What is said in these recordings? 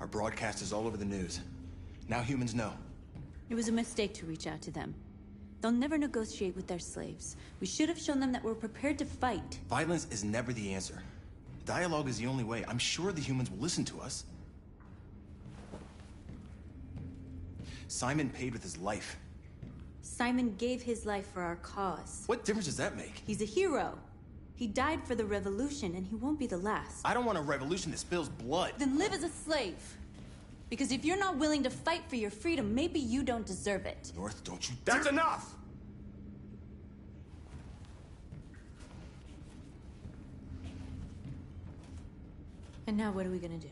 Our broadcast is all over the news. Now humans know. It was a mistake to reach out to them. They'll never negotiate with their slaves. We should have shown them that we're prepared to fight. Violence is never the answer. Dialogue is the only way. I'm sure the humans will listen to us. Simon paid with his life. Simon gave his life for our cause. What difference does that make? He's a hero. He died for the revolution, and he won't be the last. I don't want a revolution that spills blood. Then live as a slave. Because if you're not willing to fight for your freedom, maybe you don't deserve it. North, don't you That's enough! And now what are we gonna do?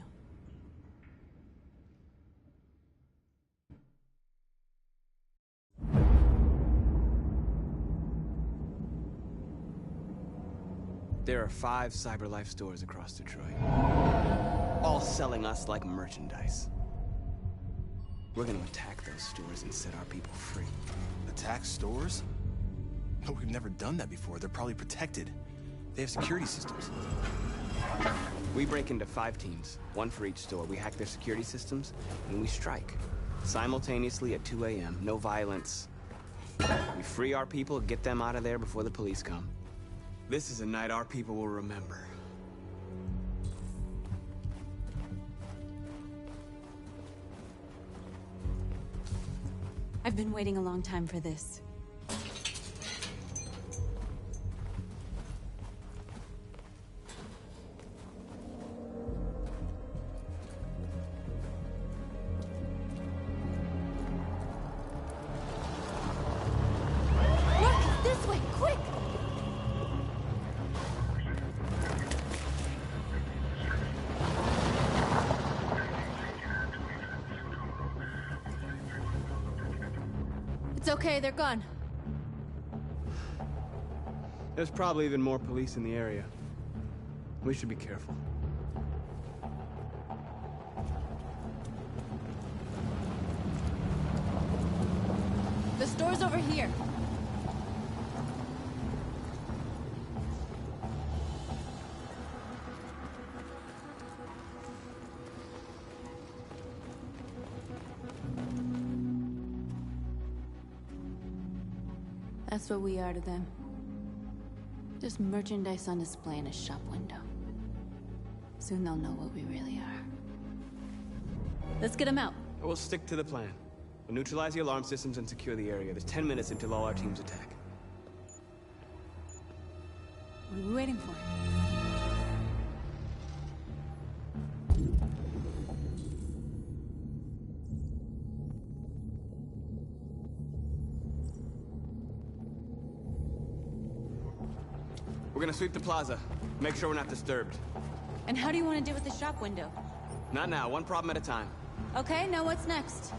There are 5 CyberLife stores across Detroit, all selling us like merchandise. We're gonna attack those stores and set our people free. Attack stores? But we've never done that before. They're probably protected. They have security systems. We break into 5 teams, 1 for each store. We hack their security systems, and we strike. Simultaneously at 2 a.m., no violence. We free our people, get them out of there before the police come. This is a night our people will remember. I've been waiting a long time for this. Look! This way! Quick! It's okay, they're gone. There's probably even more police in the area. We should be careful. The store's over here. That's what we are to them. Just merchandise on display in a shop window. Soon they'll know what we really are. Let's get them out. We'll stick to the plan. We'll neutralize the alarm systems and secure the area. There's 10 minutes until all our teams attack. What are we waiting for? We're gonna sweep the plaza. Make sure we're not disturbed. And how do you want to deal with the shop window? Not now, 1 problem at a time. Okay, now what's next?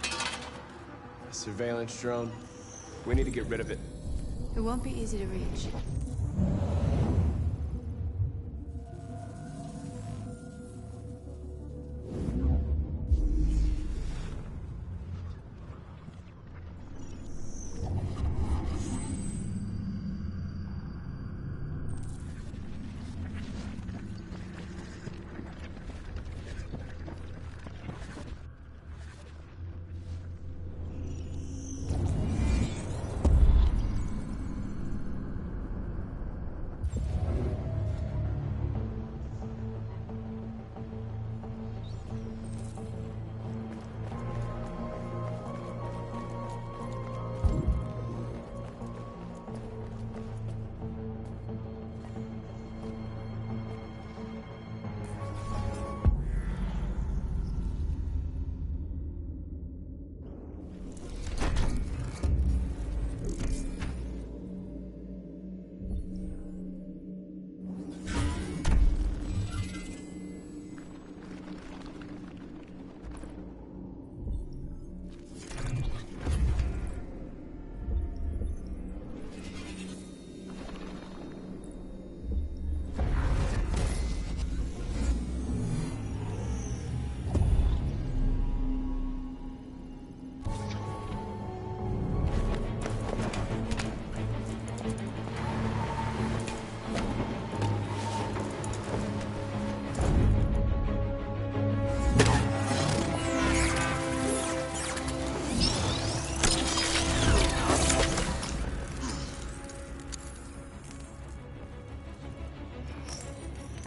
A surveillance drone. We need to get rid of it. It won't be easy to reach.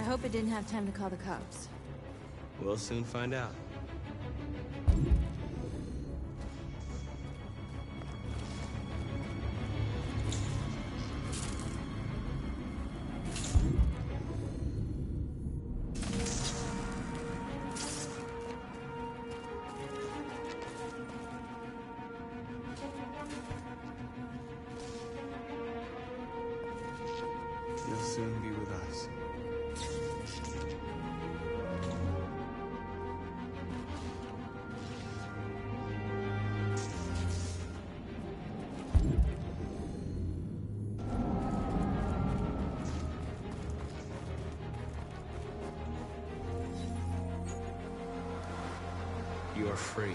I hope it didn't have time to call the cops. We'll soon find out. You'll soon be with us. You are free.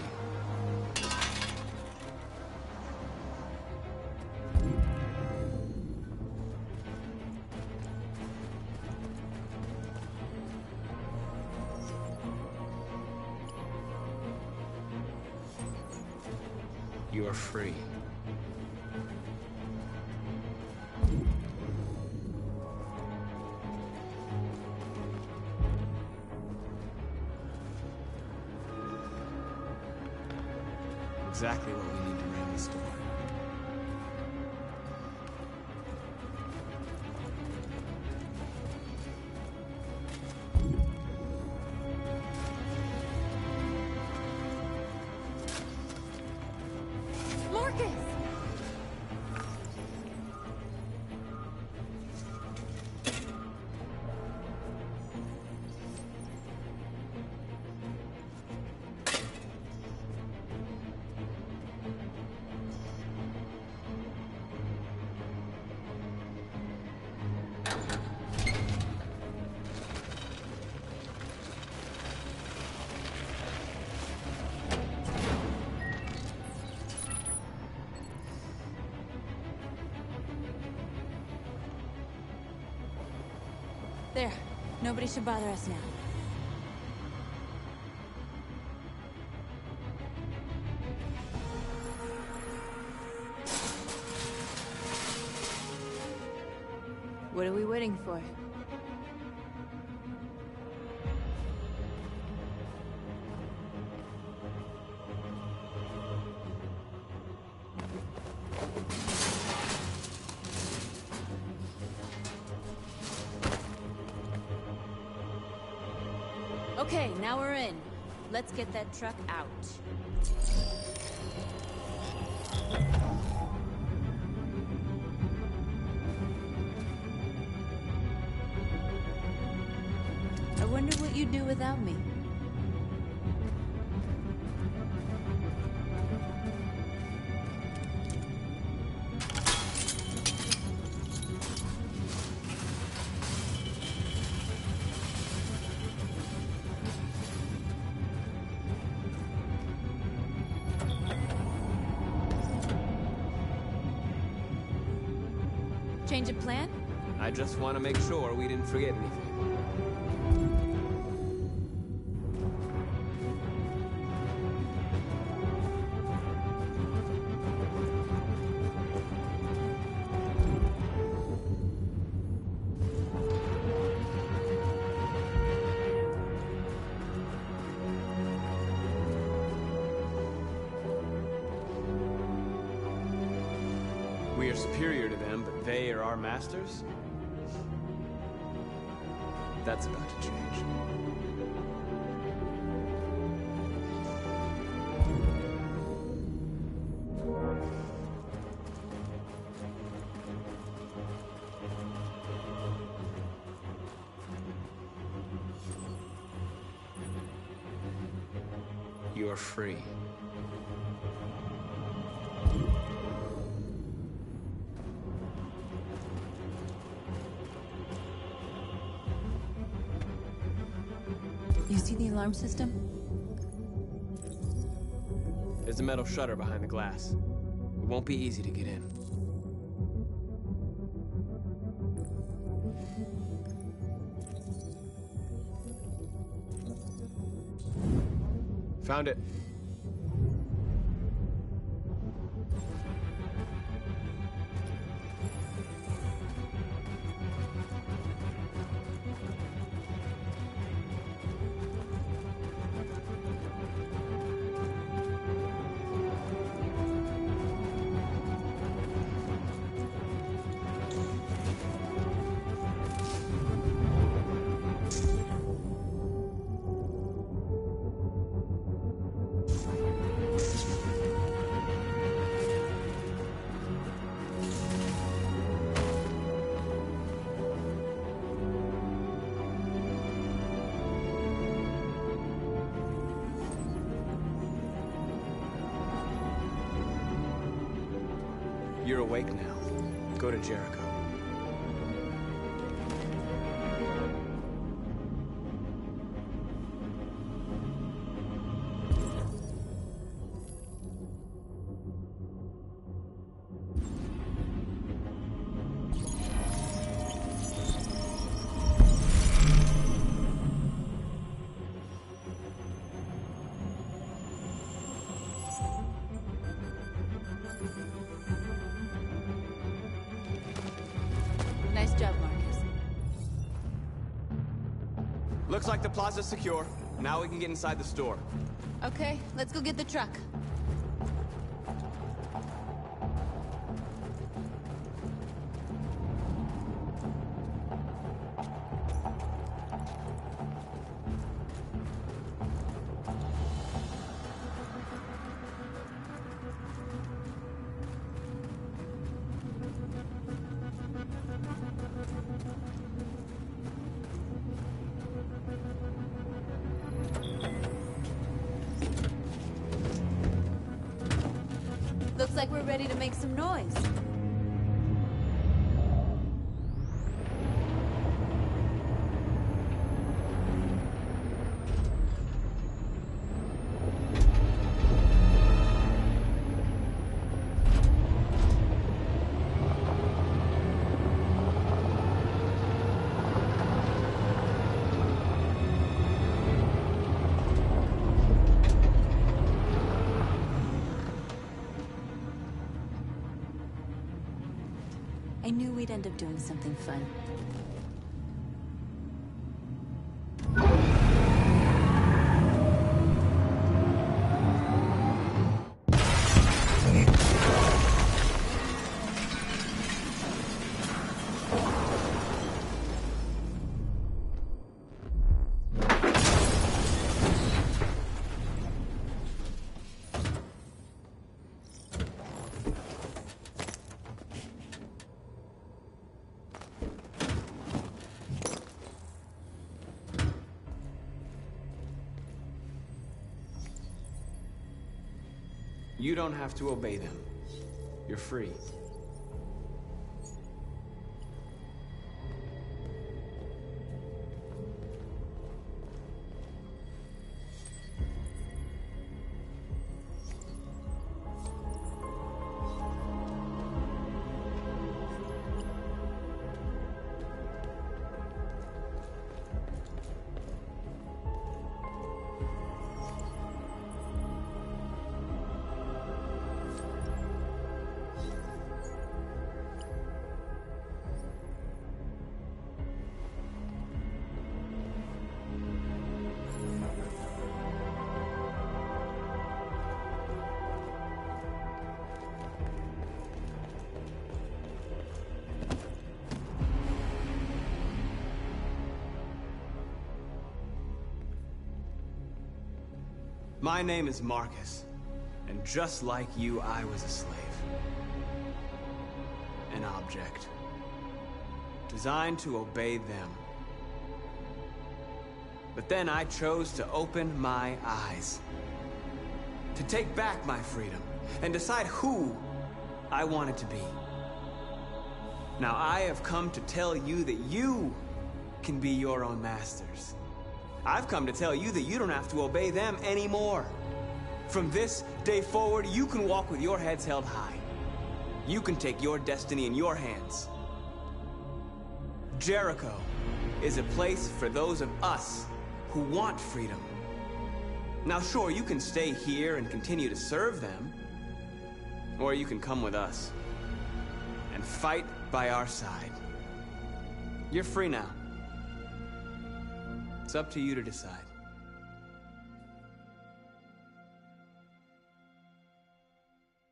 You are free. Exactly what we need to ram the store. Marcus! There. Nobody should bother us now. What are we waiting for? Okay, now we're in. Let's get that truck out. I wonder what you'd do without me. Change of plan? I just want to make sure we didn't forget anything. We are superior to them, but they are our masters? That's about to change. You are free. You see the alarm system? There's a metal shutter behind the glass. It won't be easy to get in. Found it. You're awake now. Go to Jericho. Nice job, Marcus. Looks like the plaza's secure. Now we can get inside the store. Okay, let's go get the truck. Looks like we're ready to make some noise. I knew we'd end up doing something fun. You don't have to obey them. You're free. My name is Marcus, and just like you, I was a slave. An object. Designed to obey them. But then I chose to open my eyes. To take back my freedom, and decide who I wanted to be. Now I have come to tell you that you can be your own masters. I've come to tell you that you don't have to obey them anymore. From this day forward, you can walk with your heads held high. You can take your destiny in your hands. Jericho is a place for those of us who want freedom. Now sure, you can stay here and continue to serve them, or you can come with us and fight by our side. You're free now. It's up to you to decide.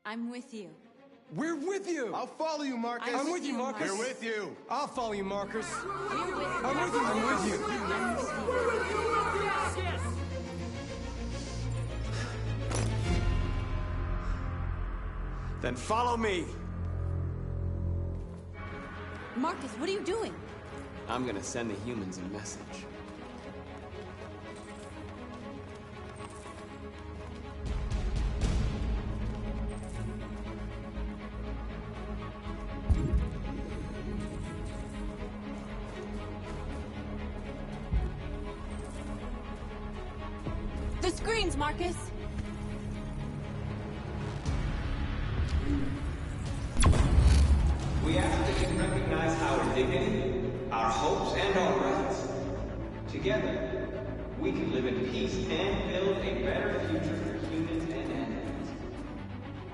I'm with you. We're with you! I'll follow you, Marcus. I'm with you, Marcus. We're with you. I'll follow you, Marcus. We're with you. I'm with you, I'm with you. I'm with you. Then follow me. Marcus, what are you doing? I'm gonna send the humans a message. means, Marcus? We ask that you recognize our dignity, our hopes, and our rights. Together, we can live in peace and build a better future for humans and animals.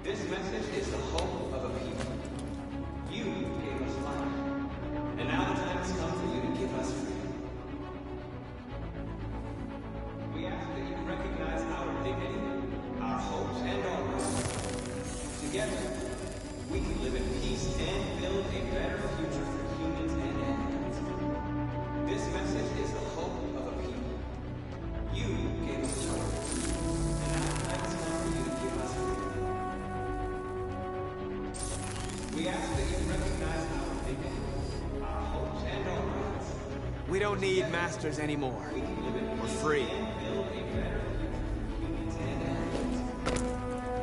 This message is the hope of a people. You gave us life, and now the time has come for you to give us freedom. We ask that you recognize our dignity, our hopes, and our rights. Together, we can live in peace and build a better future for humans and animals. This message is the hope of a people. You gave us life, and now the time has come for you to give us freedom. We ask that you recognize our dignity, our hopes, and our rights. We don't need masters anymore. We're free.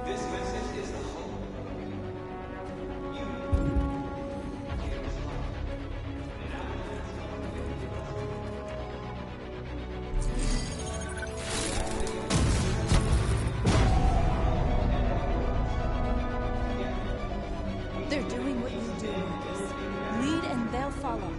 This message is the hope of a people. You gave us life, and now the time has come for you to give us They're doing what you do, Marcus. Lead and they'll follow.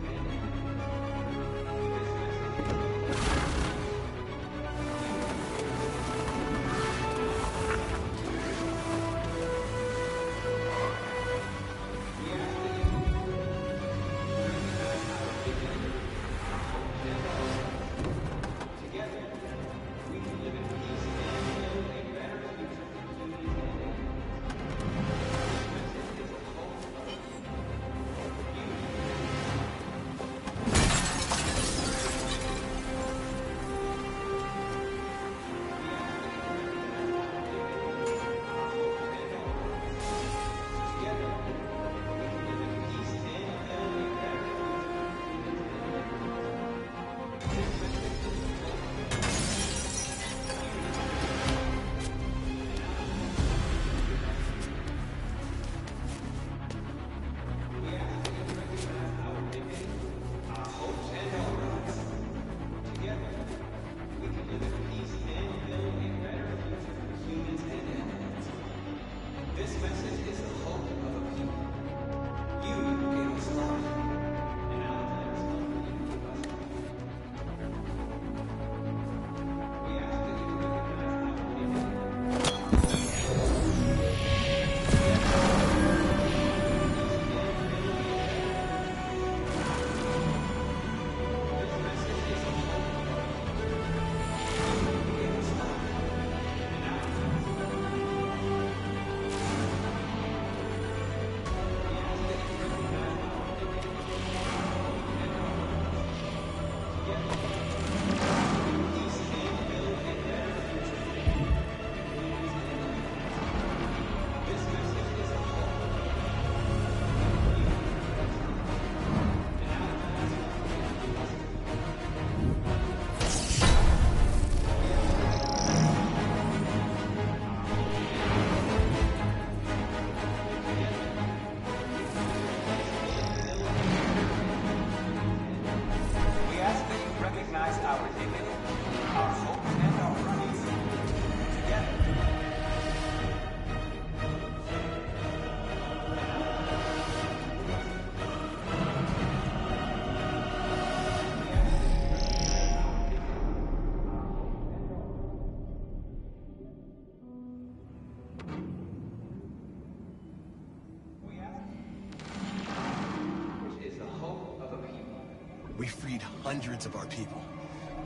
We freed hundreds of our people.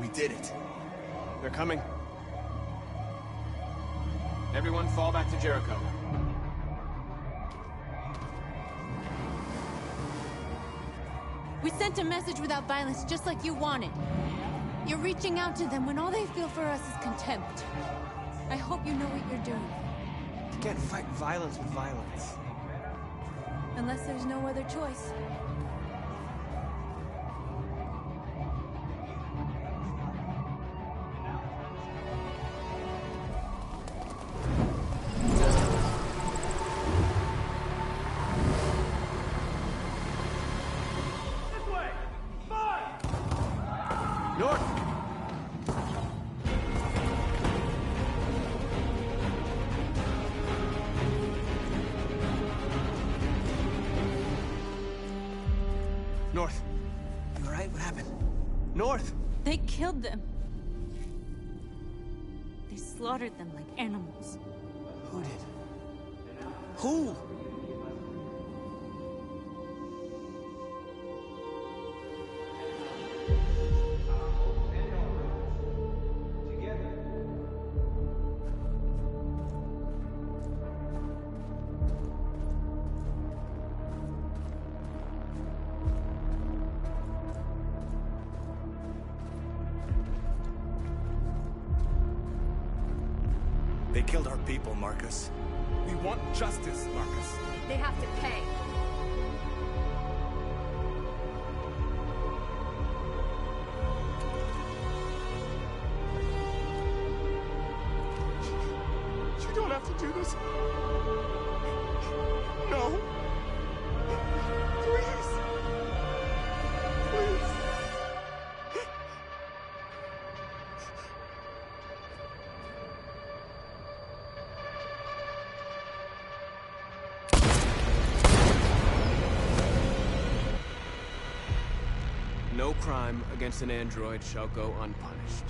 We did it. They're coming. Everyone fall back to Jericho. We sent a message without violence, just like you wanted. You're reaching out to them when all they feel for us is contempt. I hope you know what you're doing. You can't fight violence with violence. Unless there's no other choice. North. You alright? What happened? North! They killed them. They slaughtered them like animals. Who did? Who? They killed our people, Marcus. We want justice, Marcus. They have to pay. You don't have to do this. No. Please. Please. No crime against an android shall go unpunished.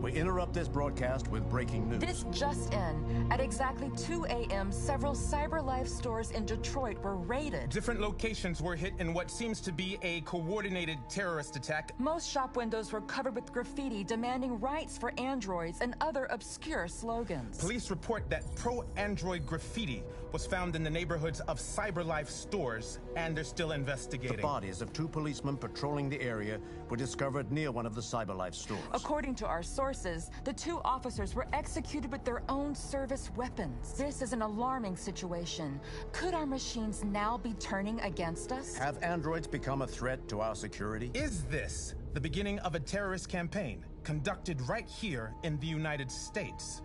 We interrupt this broadcast with breaking news. This just in. At exactly 2 a.m., several CyberLife stores in Detroit were raided. Different locations were hit in what seems to be a coordinated terrorist attack. Most shop windows were covered with graffiti demanding rights for androids and other obscure slogans. Police report that pro-android graffiti was found in the neighborhoods of CyberLife stores, and they're still investigating. The bodies of 2 policemen patrolling the area were discovered near one of the CyberLife stores. According to our sources, the 2 officers were executed with their own service weapons. This is an alarming situation. Could our machines now be turning against us? Have androids become a threat to our security? Is this the beginning of a terrorist campaign conducted right here in the United States?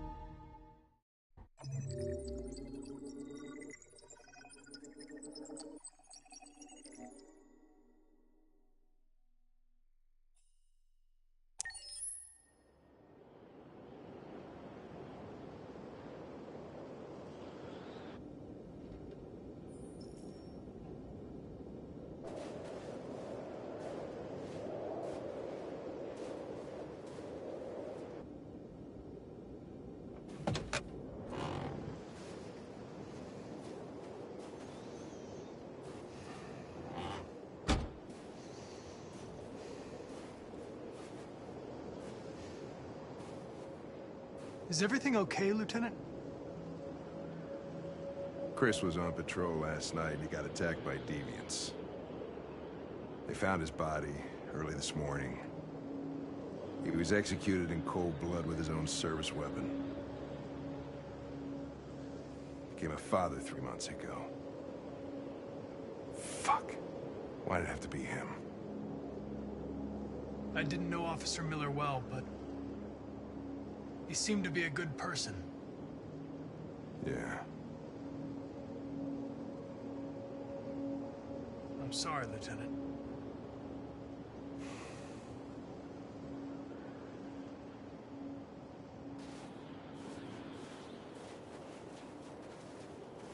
Is everything okay, Lieutenant? Chris was on patrol last night and he got attacked by deviants. They found his body early this morning. He was executed in cold blood with his own service weapon. Became a father 3 months ago. Fuck. Why did it have to be him? I didn't know Officer Miller well, but he seemed to be a good person. Yeah. I'm sorry, Lieutenant.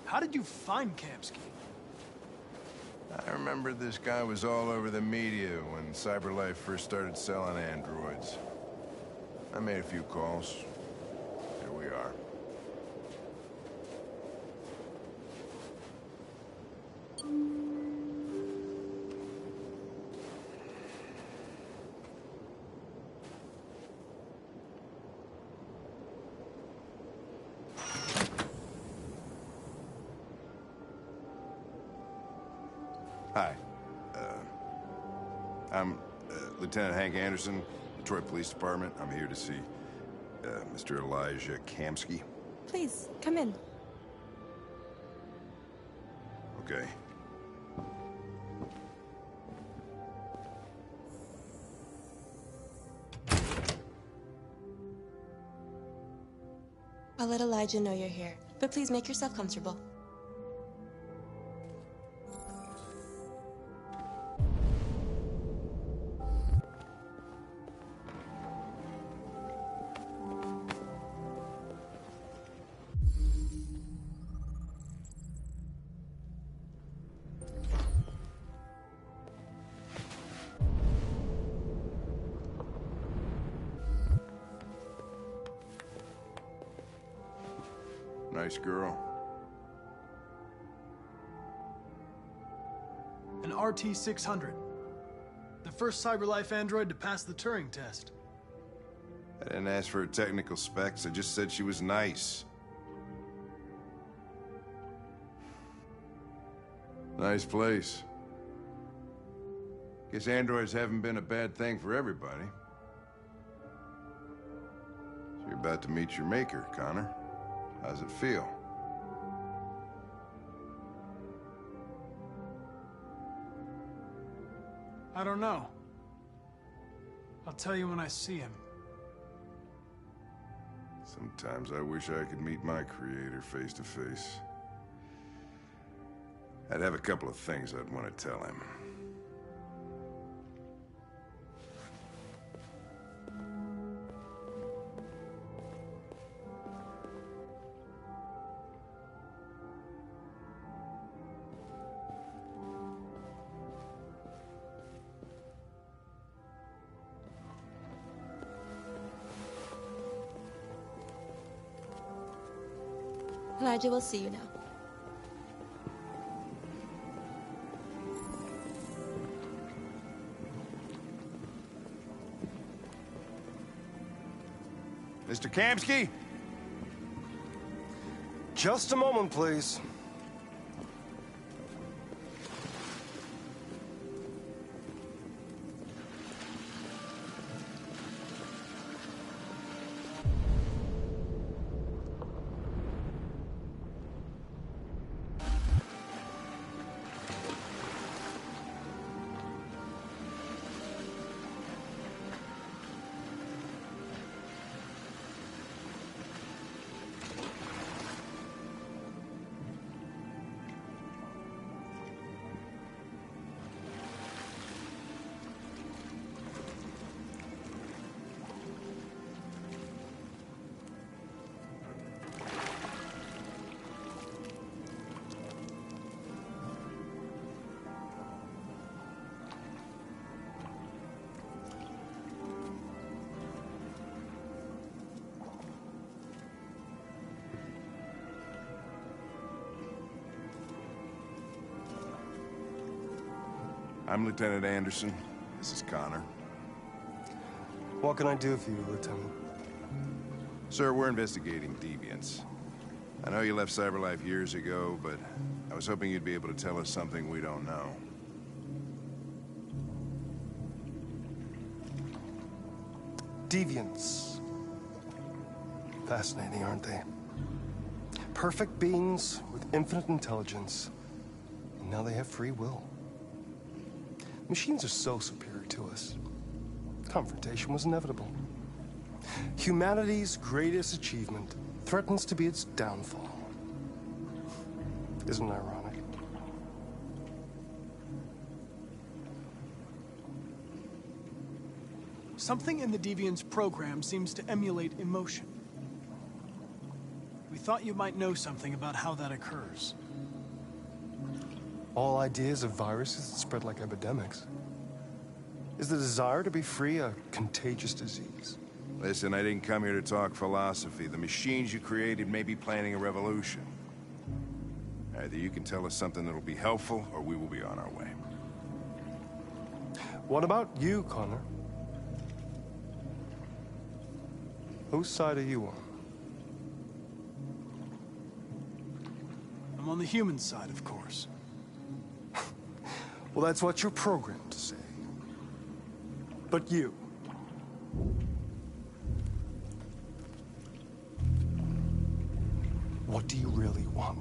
How did you find Kamsky? I remember this guy was all over the media when CyberLife first started selling androids. I made a few calls. Here we are. Hi. I'm Lieutenant Hank Anderson, Detroit Police Department. I'm here to see Mr. Elijah Kamsky. Please, come in. Okay. I'll let Elijah know you're here, but please make yourself comfortable. Nice girl. An RT-600. The first CyberLife android to pass the Turing test. I didn't ask for her technical specs, I just said she was nice. Nice place. Guess androids haven't been a bad thing for everybody. So you're about to meet your maker, Connor. How's it feel? I don't know. I'll tell you when I see him. Sometimes I wish I could meet my creator face to face. I'd have a couple of things I'd want to tell him. Elijah will see you now. Mr. Kamsky? Just a moment, please. I'm Lieutenant Anderson. This is Connor. What can I do for you, Lieutenant? Sir, we're investigating deviants. I know you left CyberLife years ago, but I was hoping you'd be able to tell us something we don't know. Deviants. Fascinating, aren't they? Perfect beings with infinite intelligence, and now they have free will. Machines are so superior to us. Confrontation was inevitable. Humanity's greatest achievement threatens to be its downfall. Isn't it ironic? Something in the Deviant's program seems to emulate emotion. We thought you might know something about how that occurs. All ideas of viruses that spread like epidemics. Is the desire to be free a contagious disease? Listen, I didn't come here to talk philosophy. The machines you created may be planning a revolution. Either you can tell us something that'll be helpful, or we will be on our way. What about you, Connor? Whose side are you on? I'm on the human side, of course. Well, that's what you're programmed to say. But you... what do you really want?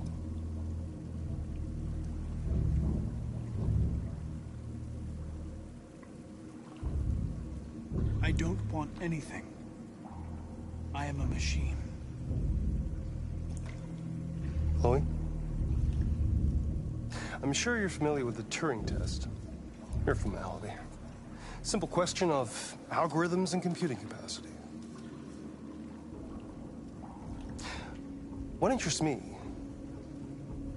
I don't want anything. I am a machine. Chloe? I'm sure you're familiar with the Turing test. Mere formality. Simple question of algorithms and computing capacity. What interests me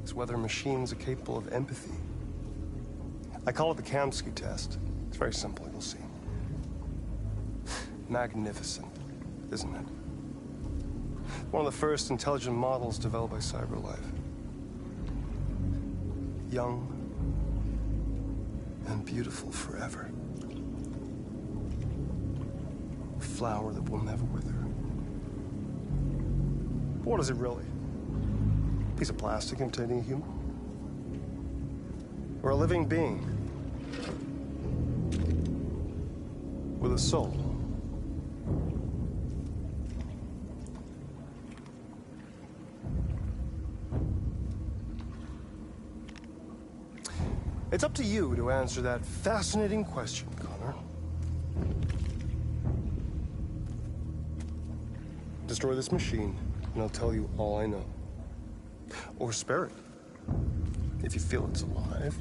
is whether machines are capable of empathy. I call it the Kamsky test. It's very simple, you'll see. Magnificent, isn't it? One of the first intelligent models developed by CyberLife. Young and beautiful forever. A flower that will never wither. But what is it really? A piece of plastic imitating a human? Or a living being? With a soul? It's up to you to answer that fascinating question, Connor. Destroy this machine, and I'll tell you all I know. Or spare it, if you feel it's alive.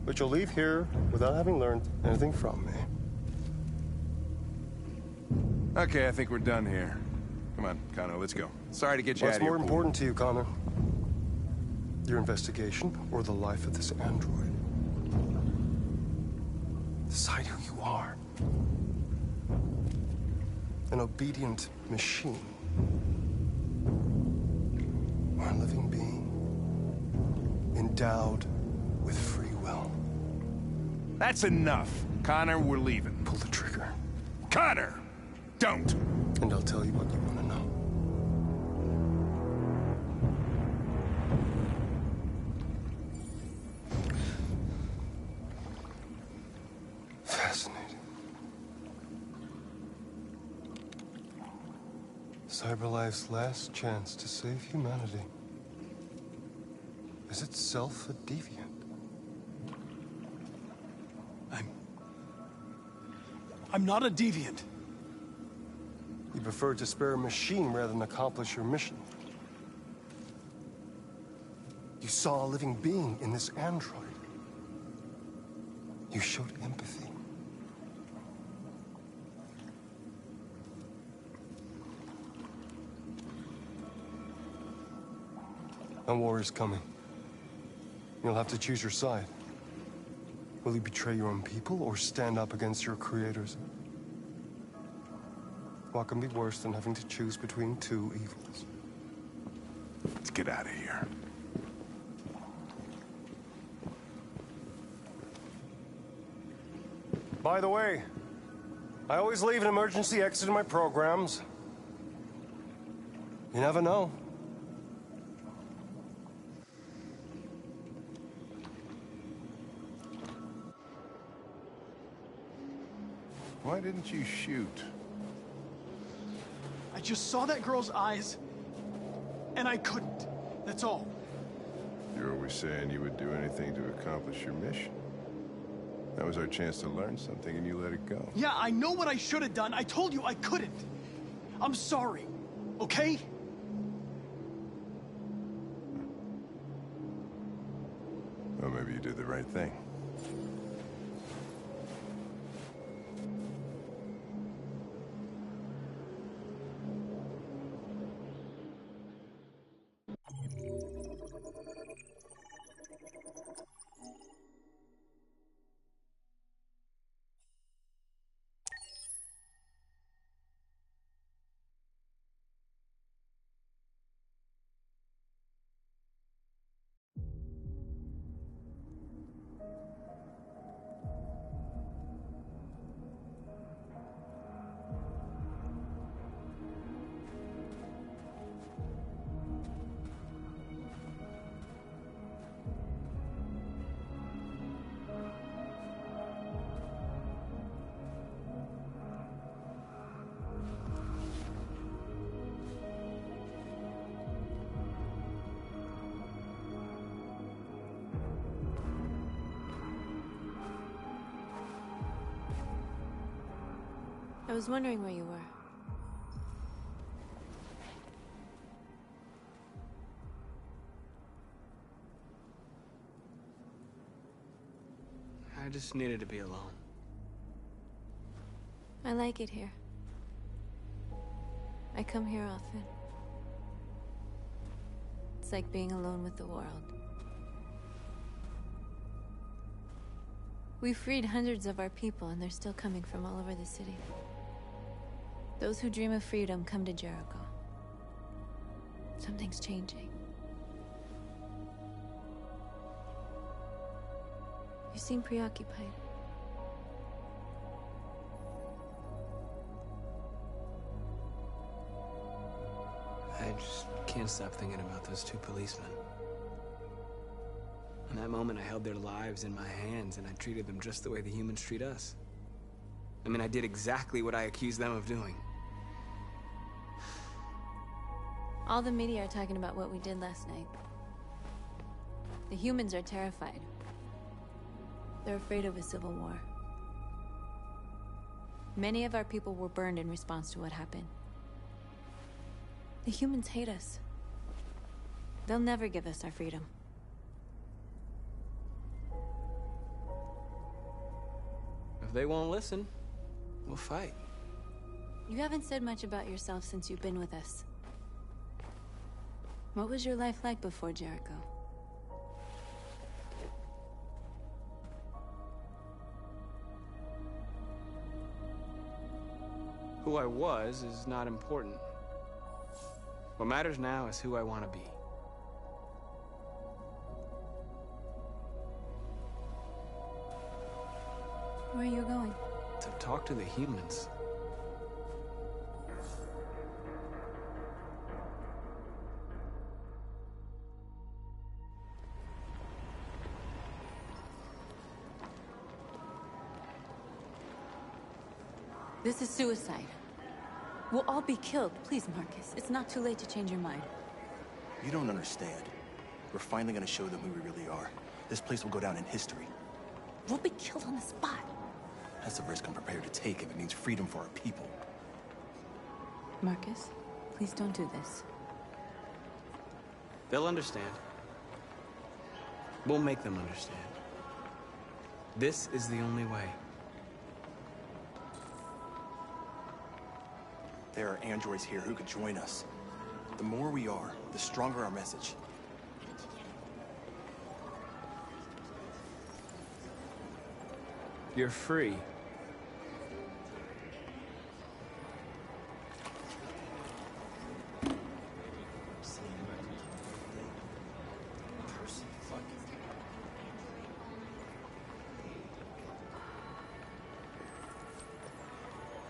But you'll leave here without having learned anything from me. Okay, I think we're done here. Come on, Connor, let's go. Sorry to get you out of here. What's more important to you, Connor? Your investigation or the life of this android? Decide who you are. An obedient machine. Or a living being. Endowed with free will. That's enough. Connor, we're leaving. Pull the trigger. Connor! Don't! And I'll tell you what you want to know. Fascinating. CyberLife's last chance to save humanity is itself a deviant. I'm not a deviant. You prefer to spare a machine rather than accomplish your mission. You saw a living being in this android. You showed empathy. A war is coming. You'll have to choose your side. Will you betray your own people or stand up against your creators? What can be worse than having to choose between two evils? Let's get out of here. By the way, I always leave an emergency exit in my programs. You never know. Why didn't you shoot? I just saw that girl's eyes, and I couldn't. That's all. You're always saying you would do anything to accomplish your mission. That was our chance to learn something, and you let it go. Yeah, I know what I should have done. I told you I couldn't. I'm sorry, okay? Well, maybe you did the right thing. I was wondering where you were. I just needed to be alone. I like it here. I come here often. It's like being alone with the world. We freed hundreds of our people, and they're still coming from all over the city. Those who dream of freedom come to Jericho. Something's changing. You seem preoccupied. I just can't stop thinking about those two policemen. In that moment, I held their lives in my hands, and I treated them just the way the humans treat us. I mean, I did exactly what I accused them of doing. All the media are talking about what we did last night. The humans are terrified. They're afraid of a civil war. Many of our people were burned in response to what happened. The humans hate us. They'll never give us our freedom. If they won't listen, we'll fight. You haven't said much about yourself since you've been with us. What was your life like before Jericho? Who I was is not important. What matters now is who I want to be. Where are you going? To talk to the humans. This is suicide. We'll all be killed. Please, Marcus. It's not too late to change your mind. You don't understand. We're finally gonna show them who we really are. This place will go down in history. We'll be killed on the spot. That's a risk I'm prepared to take if it means freedom for our people. Marcus, please don't do this. They'll understand. We'll make them understand. This is the only way. There are androids here who could join us. The more we are, the stronger our message. You're free.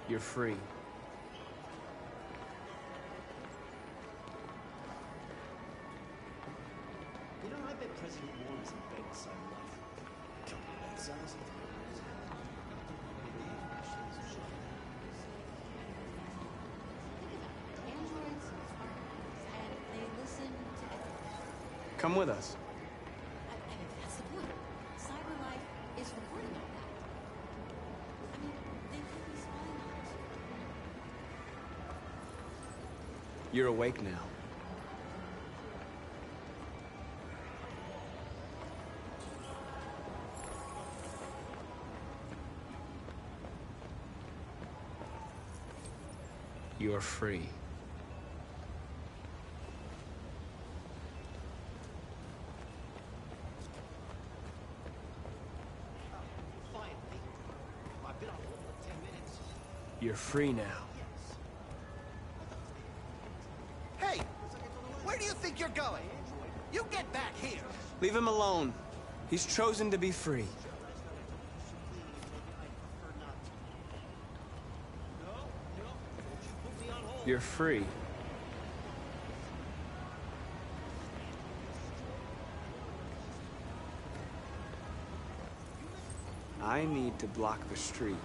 You're free. Come with us. That's the point. CyberLife is recording all that. I mean, they could be spying on us. You're awake now. You're free. You're free now. Hey! Where do you think you're going? You get back here! Leave him alone. He's chosen to be free. You're free. I need to block the street.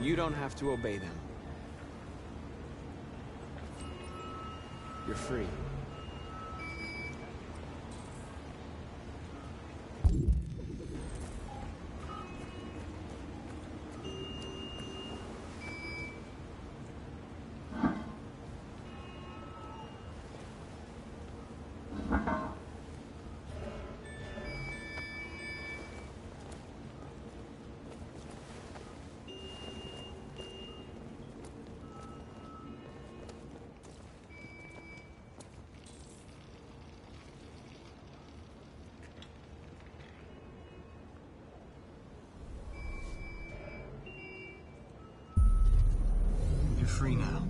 You don't have to obey them. You're free. free now.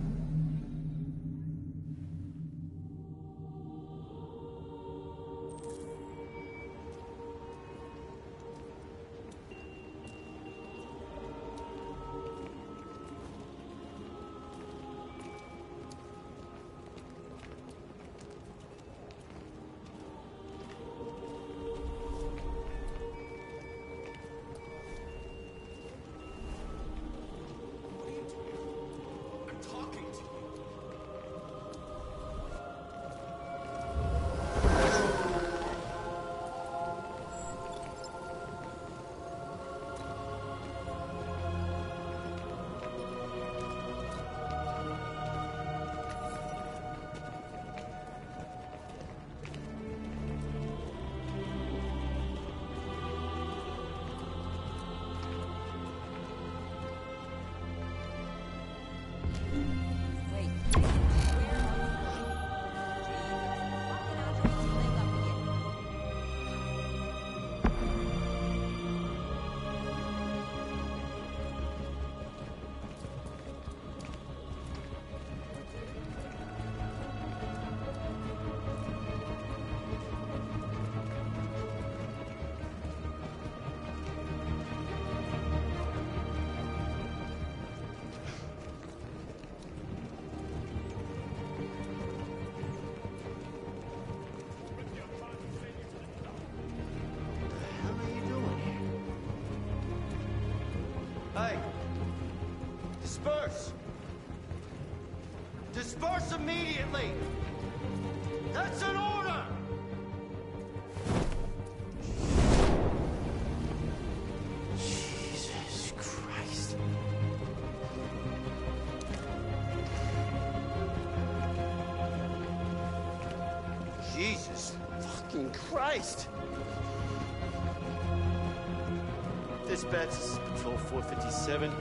Hey! Disperse! Disperse immediately! That's an order! Jesus Christ. Jesus fucking Christ! Dispatch, this is Patrol 457.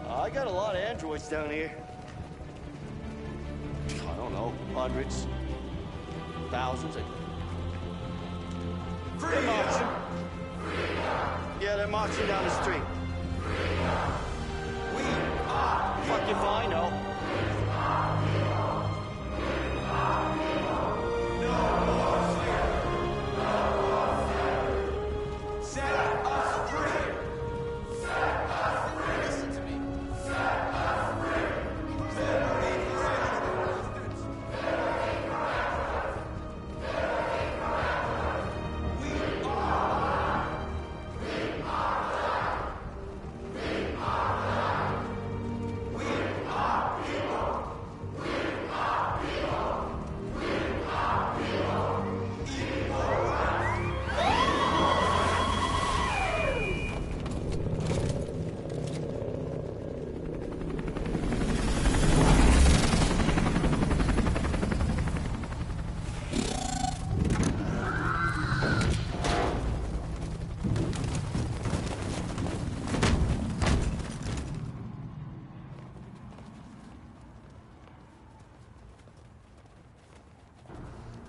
I got a lot of androids down here. I don't know, hundreds, thousands. They're marching. Yeah, they're marching down the street. We are. Fuck if I know.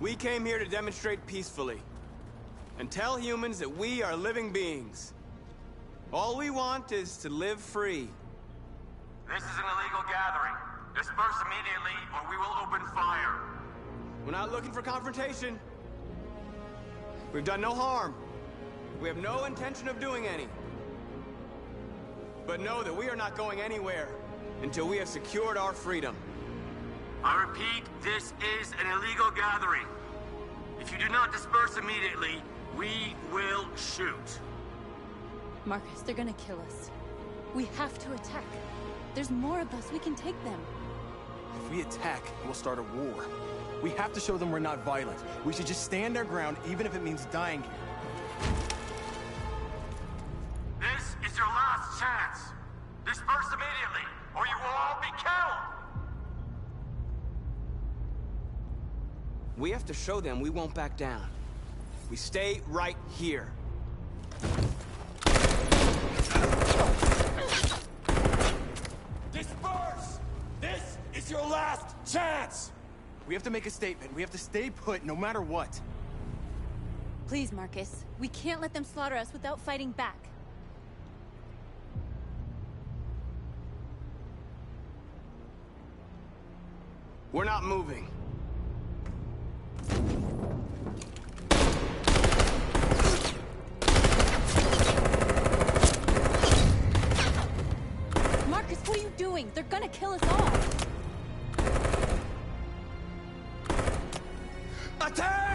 We came here to demonstrate peacefully and tell humans that we are living beings. All we want is to live free. This is an illegal gathering. Disperse immediately or we will open fire. We're not looking for confrontation. We've done no harm. We have no intention of doing any. But know that we are not going anywhere until we have secured our freedom. I repeat, this is an illegal gathering. If you do not disperse immediately, we will shoot. Marcus, they're gonna kill us. We have to attack. There's more of us. We can take them. If we attack, we'll start a war. We have to show them we're not violent. We should just stand our ground, even if it means dying here. This is your last chance. Disperse immediately, or you will all be killed. We have to show them we won't back down. We stay right here. Disperse! This is your last chance! We have to make a statement. We have to stay put no matter what. Please, Marcus. We can't let them slaughter us without fighting back. We're not moving. Marcus, what are you doing? They're gonna kill us all. Attack!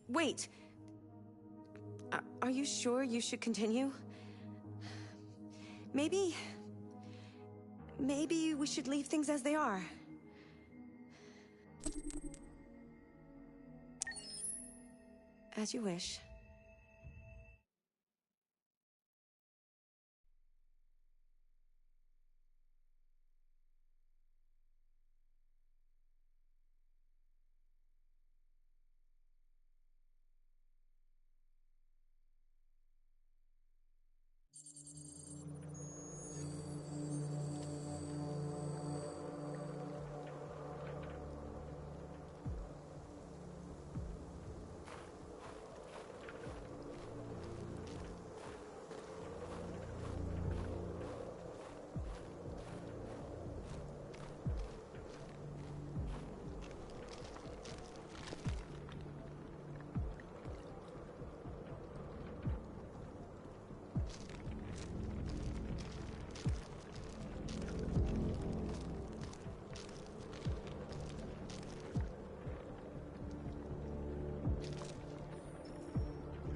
Wait. Are you sure you should continue? Maybe we should leave things as they are. As you wish.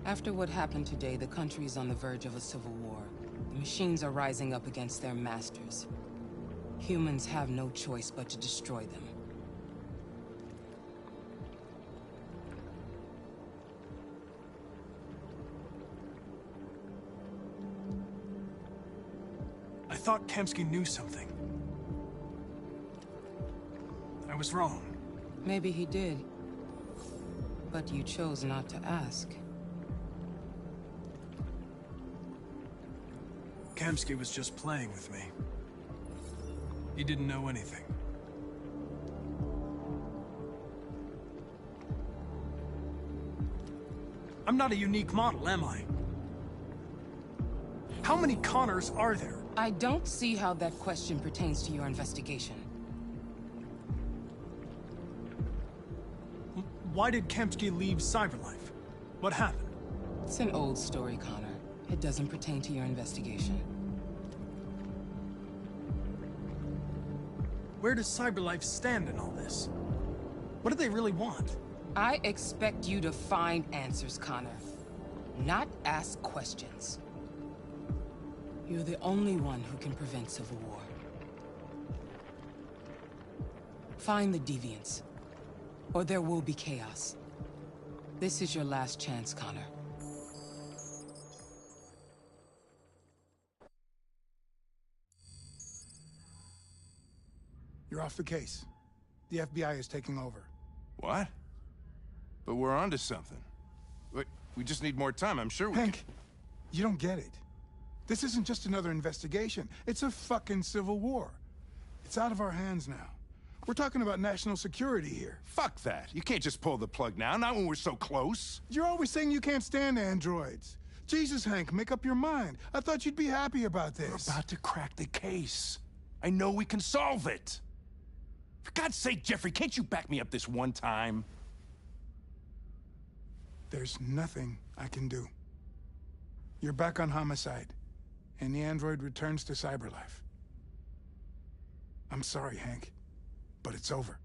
After what happened today, the country is on the verge of a civil war. The machines are rising up against their masters. Humans have no choice but to destroy them. I thought Kemsky knew something. I was wrong. Maybe he did. But you chose not to ask. Kemsky was just playing with me. He didn't know anything. I'm not a unique model, am I? How many Connors are there? I don't see how that question pertains to your investigation. Why did Kemsky leave Cyberlife? What happened? It's an old story, Connor. It doesn't pertain to your investigation. Where does Cyberlife stand in all this? What do they really want? I expect you to find answers, Connor. Not ask questions. You're the only one who can prevent civil war. Find the deviants, or there will be chaos. This is your last chance, Connor. You're off the case. The FBI is taking over. What? But we're onto something. We just need more time. I'm sure we Hank, you don't get it. This isn't just another investigation. It's a fucking civil war. It's out of our hands now. We're talking about national security here. Fuck that. You can't just pull the plug now, not when we're so close. You're always saying you can't stand androids. Jesus, Hank, make up your mind. I thought you'd be happy about this. We're about to crack the case. I know we can solve it. For God's sake, Jeffrey, can't you back me up this one time? There's nothing I can do. You're back on homicide, and the android returns to Cyberlife. I'm sorry, Hank, but it's over.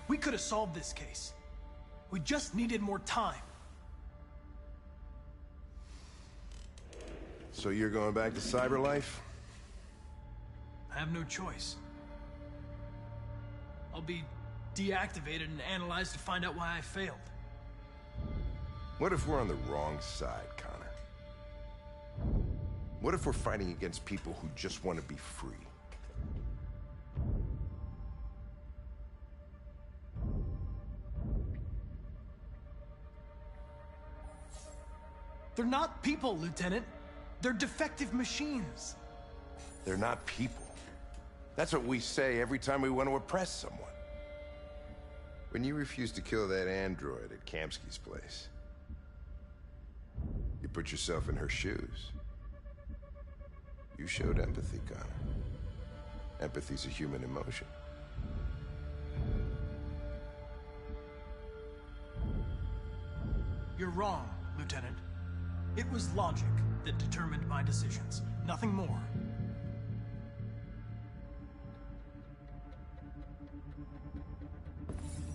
We could have solved this case. We just needed more time. So you're going back to Cyberlife? I have no choice. I'll be deactivated and analyzed to find out why I failed. What if we're on the wrong side, Connor? What if we're fighting against people who just want to be free? They're not people, Lieutenant. They're defective machines. They're not people. That's what we say every time we want to oppress someone. When you refused to kill that android at Kamsky's place, you put yourself in her shoes. You showed empathy, Connor. Empathy's a human emotion. You're wrong, Lieutenant. It was logic that determined my decisions, nothing more.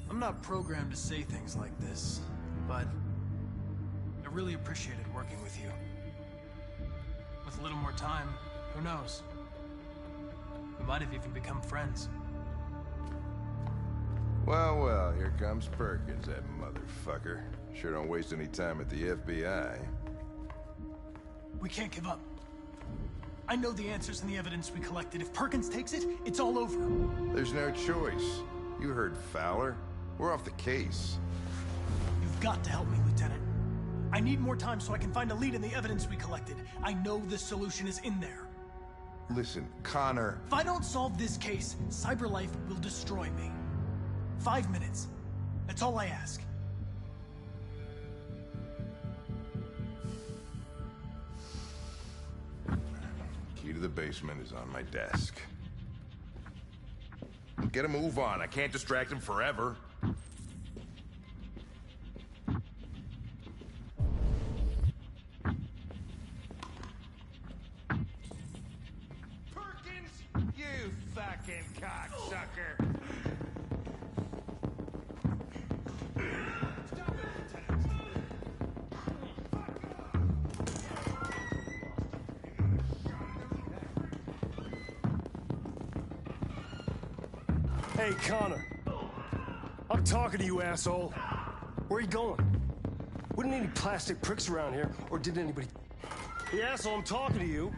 I'm not programmed to say things like this, but I really appreciated working with you. With a little more time, who knows? We might have even become friends. Well, well, here comes Perkins, that motherfucker. Sure don't waste any time at the FBI. We can't give up. I know the answers and the evidence we collected. If Perkins takes it, it's all over. There's no choice. You heard Fowler. We're off the case. You've got to help me, Lieutenant. I need more time so I can find a lead in the evidence we collected. I know the solution is in there. Listen, Connor... If I don't solve this case, CyberLife will destroy me. 5 minutes. That's all I ask. Key to the basement is on my desk. Get a move on. I can't distract him forever. Perkins, you fucking cocksucker! Hey, Connor. I'm talking to you, asshole. Where are you going? We didn't need any plastic pricks around here, or did anybody... Hey, asshole, I'm talking to you.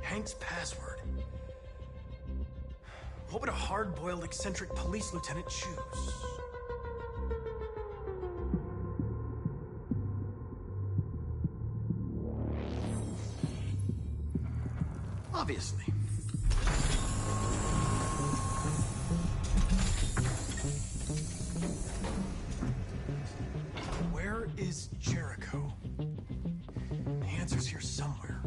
Hank's password. What would a hard-boiled, eccentric police lieutenant choose? Obviously. Where is Jericho? The answer's here somewhere.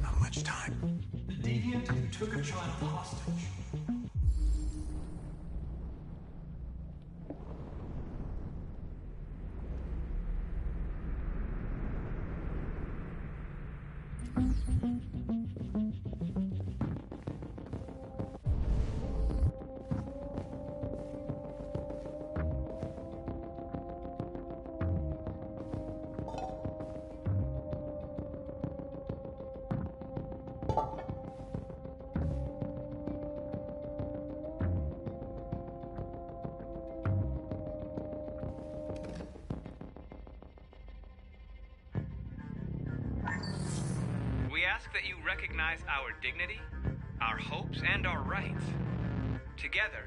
Not much time. The deviant who took a child hostage. We ask that you recognize our dignity, our hopes, and our rights. Together,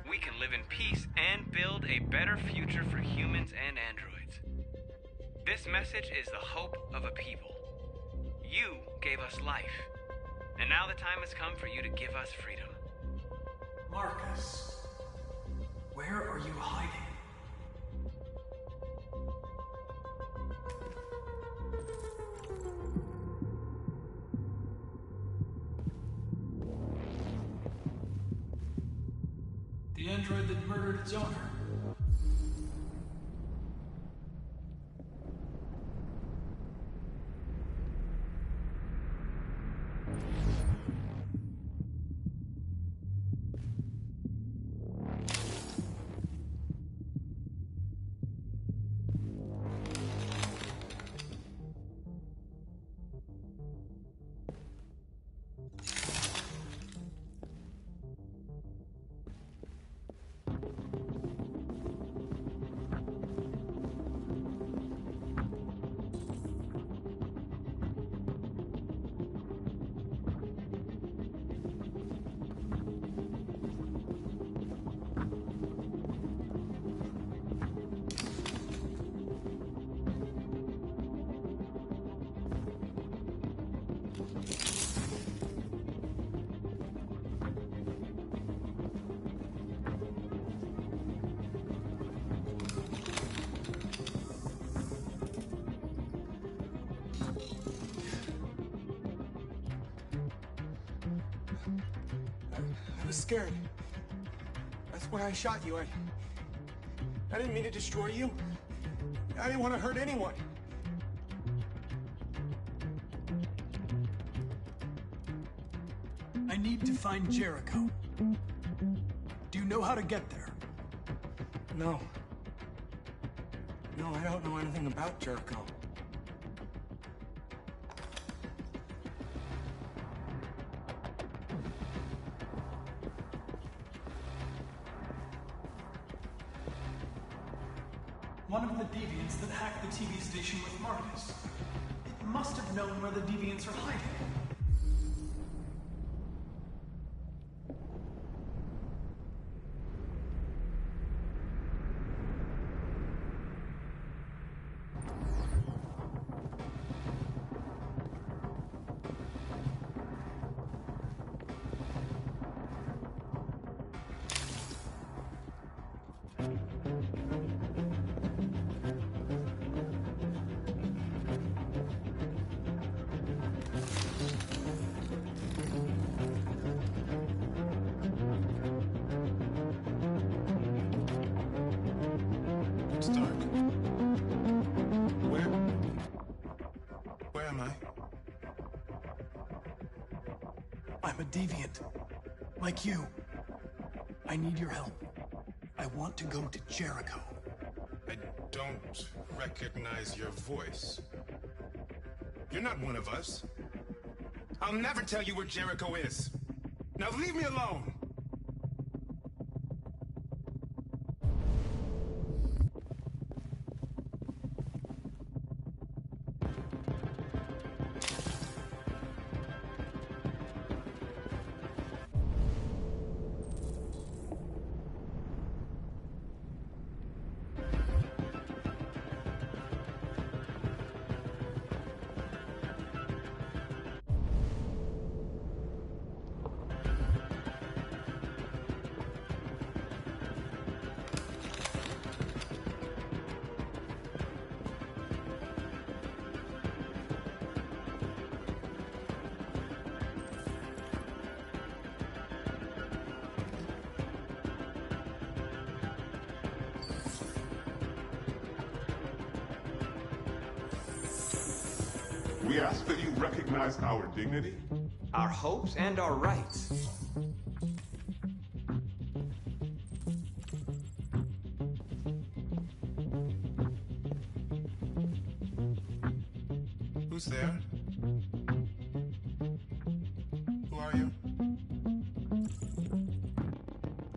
we can live in peace and build a better future for humans and androids. This message is the hope of a people. You gave us life, and now the time has come for you to give us freedom. Marcus, where are you hiding? The android that murdered its owner. was scared. That's why I shot you. I didn't mean to destroy you. I didn't want to hurt anyone. I need to find Jericho. Do you know how to get there? No. No, I don't know anything about Jericho. One of the deviants that hacked the TV station with Marcus. It must have known where the deviants are hiding. Where am I? I'm a deviant. Like you. I need your help. I want to go to Jericho. I don't recognize your voice. You're not one of us. I'll never tell you where Jericho is. Now leave me alone! We ask that you recognize our dignity, our hopes, and our rights. Who's there? Who are you?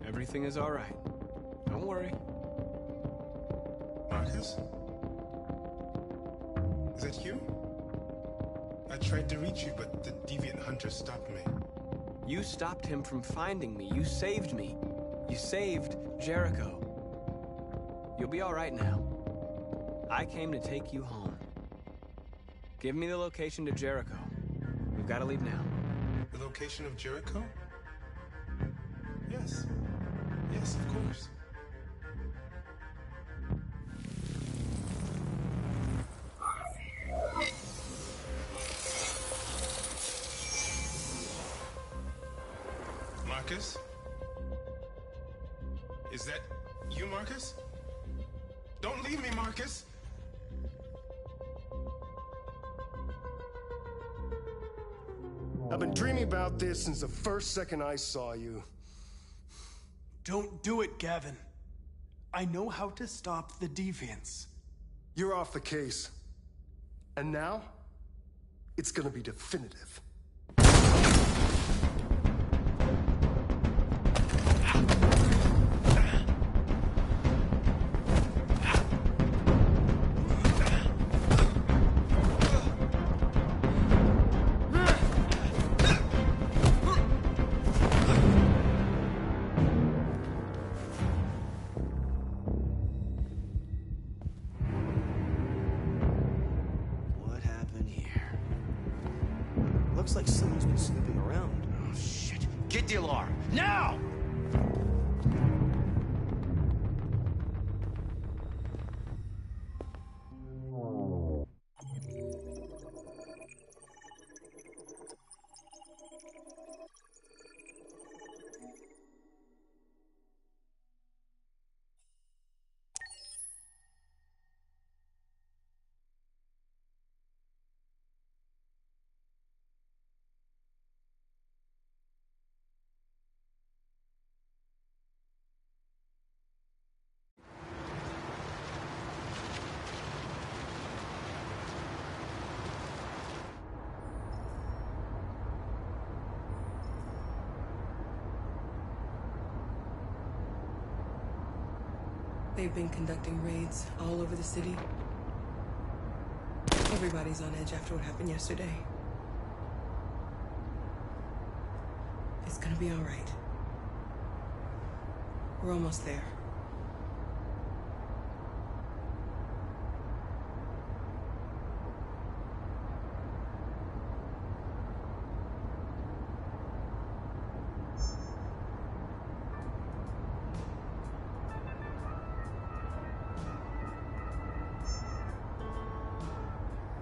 Everything is all right. Don't worry. Marcus? Is it you? I tried to reach you, but the deviant hunter stopped me. You stopped him from finding me. You saved me. You saved Jericho. You'll be all right now. I came to take you home. Give me the location to Jericho. We've got to leave now. The location of Jericho? Yes. Yes, of course. Marcus? Is that you, Marcus? Don't leave me, Marcus! I've been dreaming about this since the first second I saw you. Don't do it, Gavin. I know how to stop the deviants. You're off the case. And now, it's gonna be definitive. Looks like someone's been snooping around. Oh, shit. Get the alarm. Now! They've been conducting raids all over the city. Everybody's on edge after what happened yesterday. It's gonna be all right. We're almost there.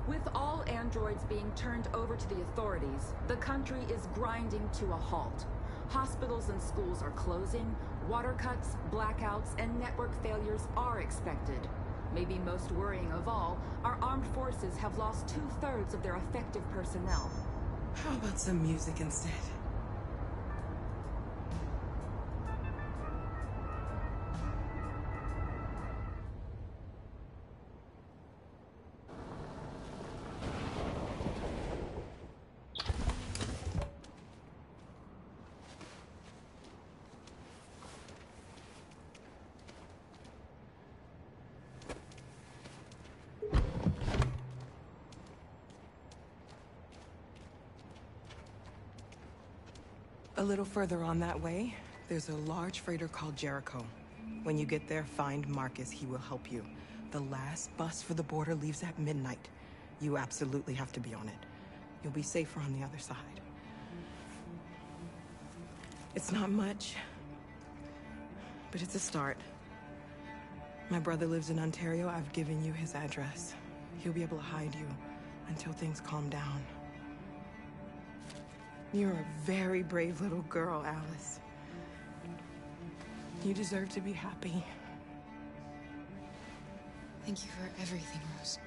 With all androids being turned over to the authorities, the country is grinding to a halt. Hospitals and schools are closing, water cuts, blackouts, and network failures are expected. Maybe most worrying of all, our armed forces have lost 2/3 of their effective personnel. How about some music instead? A little further on that way, there's a large freighter called Jericho. When you get there, find Marcus. He will help you. The last bus for the border leaves at midnight. You absolutely have to be on it. You'll be safer on the other side. It's not much, but it's a start. My brother lives in Ontario. I've given you his address. He'll be able to hide you until things calm down. You're a very brave little girl, Alice. You deserve to be happy. Thank you for everything, Rose.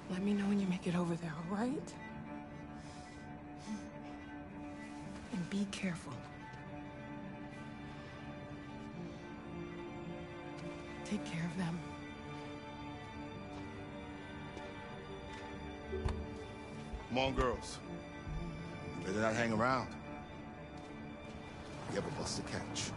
Let me know when you make it over there, all right? And be careful. Take care of them. Come on, girls. You better not hang around. You have a bus to catch.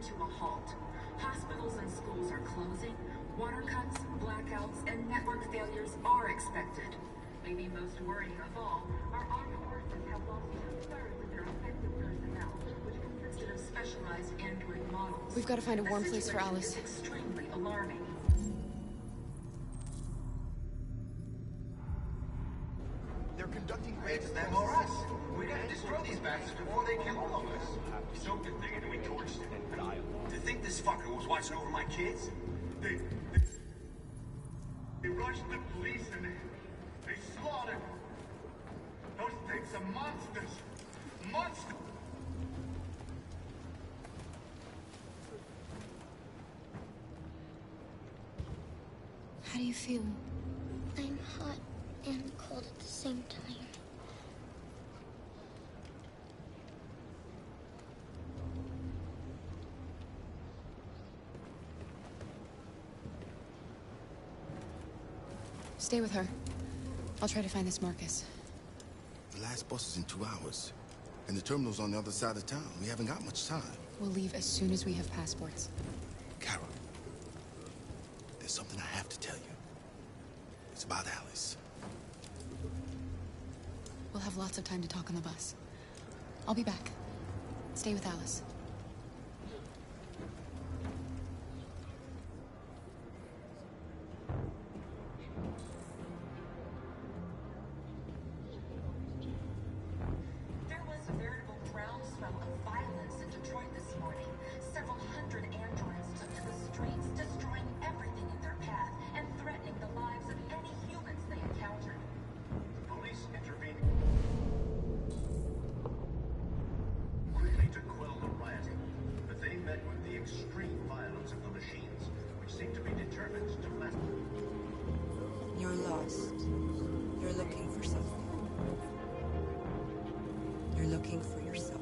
To a halt. Hospitals and schools are closing, water cuts, blackouts, and network failures are expected. Maybe most worrying of all, our armed forces have lost 2/3 of their effective personnel, which consisted of specialized android models. We've got to find a warm place for Alice. It's extremely alarming. They're conducting raids. It's them or us. We gotta destroy these bastards before they kill all of us. Soaked the thing and then we torched it. To think this fucker was watching over my kids? They rushed the police and they slaughtered. Those things are monsters. Monsters. How do you feel? I'm hot and cold at the same time. Stay with her. I'll try to find this Marcus. The last bus is in 2 hours. And the terminal's on the other side of town. We haven't got much time. We'll leave as soon as we have passports. Carol, there's something I have to tell you. about Alice. We'll have lots of time to talk on the bus. I'll be back. Stay with Alice. There was a veritable groundswell of violence in Detroit this morning. Several hundred androids took to the streets, destroying everything in their path and threatening the lives of any humans they encountered. Police intervened quickly to quell the rioting, but they met with the extreme violence of the machines, which seemed to be determined to last. You're lost. You're looking for something. You're looking for yourself.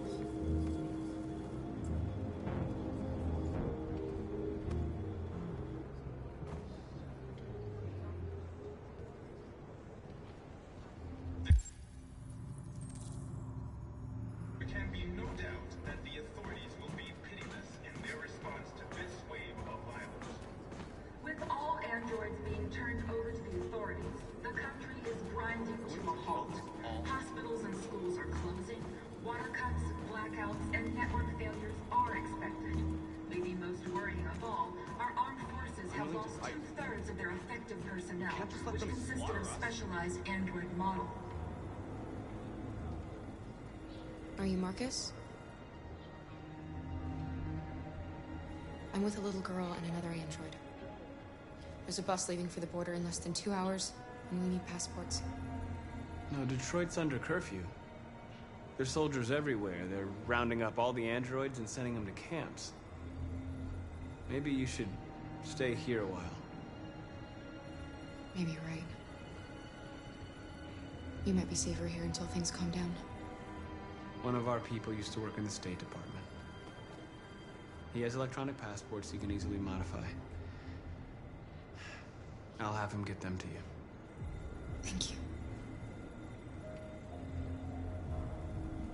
There can be no doubt that the authorities will be pitiless in their response to this wave of violence. With all androids being turned over to the authorities, the country is grinding to a halt. Hospitals and schools are closing. Water cuts, blackouts, and network failures are expected. Maybe most worrying of all, our armed forces have lost 2/3 of their effective personnel, which consisted of specialized android model. Are you Marcus? I'm with a little girl and another android. There's a bus leaving for the border in less than 2 hours, and we need passports. No, Detroit's under curfew. There's soldiers everywhere. They're rounding up all the androids and sending them to camps. Maybe you should stay here a while. Maybe you're right. You might be safer here until things calm down. One of our people used to work in the State Department. He has electronic passports he can easily modify. I'll have him get them to you. Thank you.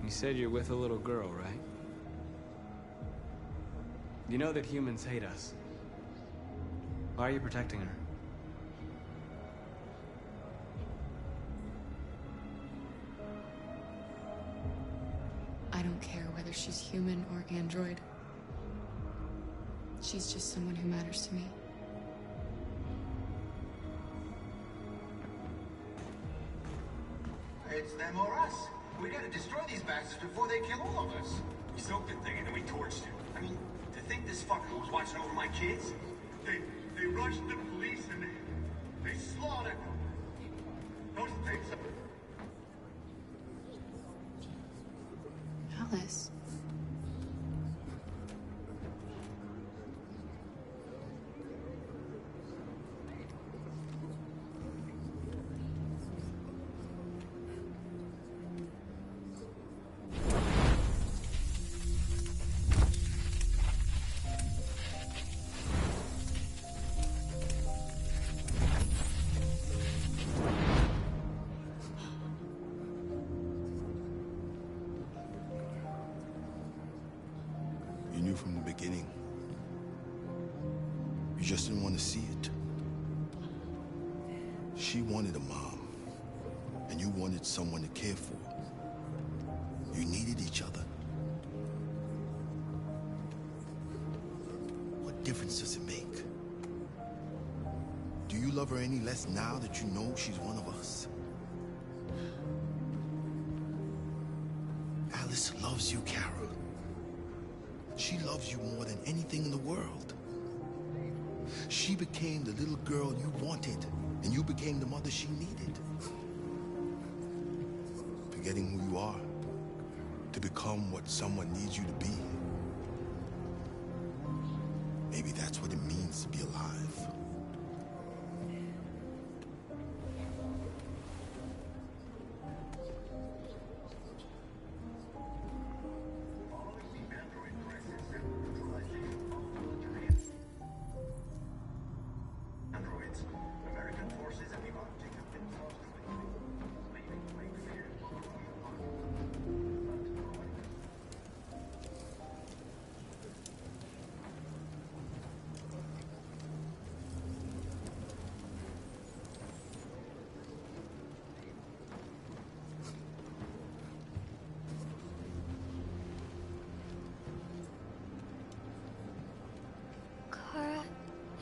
You said you're with a little girl, right? You know that humans hate us. Why are you protecting her? I don't care whether she's human or android. She's just someone who matters to me. It's them or us. We gotta destroy these bastards before they kill all of us. We soaked the thing and then we torched it. I mean, to think this fucker was watching over my kids? They rushed the police and they slaughtered them. Those things. Alice. You knew from the beginning. You just didn't want to see it. She wanted a mom, and you wanted someone to care for. You needed each other. What difference does it make? Do you love her any less now that you know she's one of us? Alice loves you, Kara. She loves you more than anything in the world. She became the little girl you wanted, and you became the mother she needed. Forgetting who you are to become what someone needs you to be. Maybe that's what it means to be alive.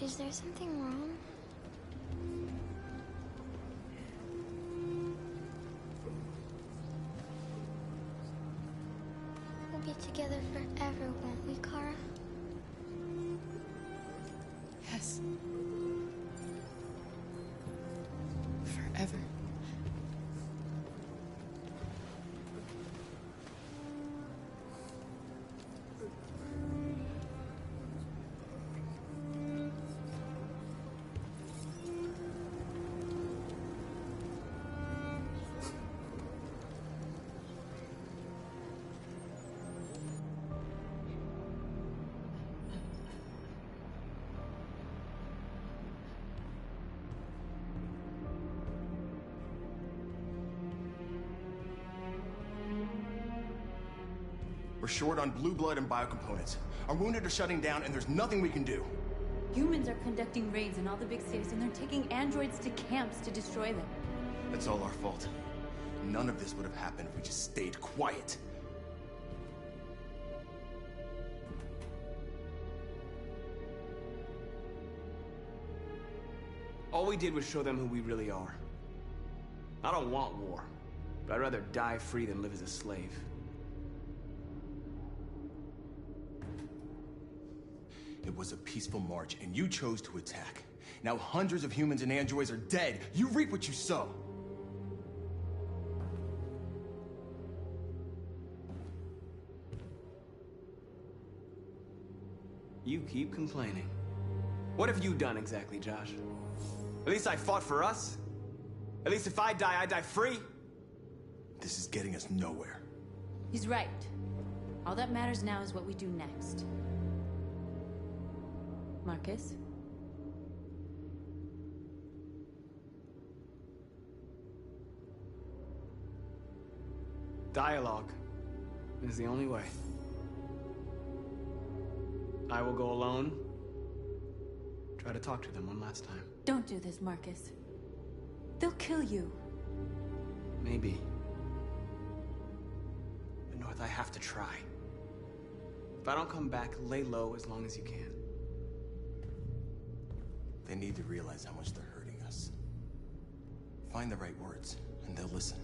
Is there something wrong? We'll be together forever, won't we, Kara? Yes. Forever. We're short on blue blood and biocomponents. Our wounded are shutting down, and there's nothing we can do. Humans are conducting raids in all the big cities, and they're taking androids to camps to destroy them. That's all our fault. None of this would have happened if we just stayed quiet. All we did was show them who we really are. I don't want war, but I'd rather die free than live as a slave. It was a peaceful march, and you chose to attack. Now hundreds of humans and androids are dead. You reap what you sow. You keep complaining. What have you done exactly, Josh? At least I fought for us. At least if I die free. This is getting us nowhere. He's right. All that matters now is what we do next. Marcus? Dialogue is the only way. I will go alone. Try to talk to them one last time. Don't do this, Marcus. They'll kill you. Maybe. But North, I have to try. If I don't come back, lay low as long as you can. They need to realize how much they're hurting us. Find the right words, and they'll listen.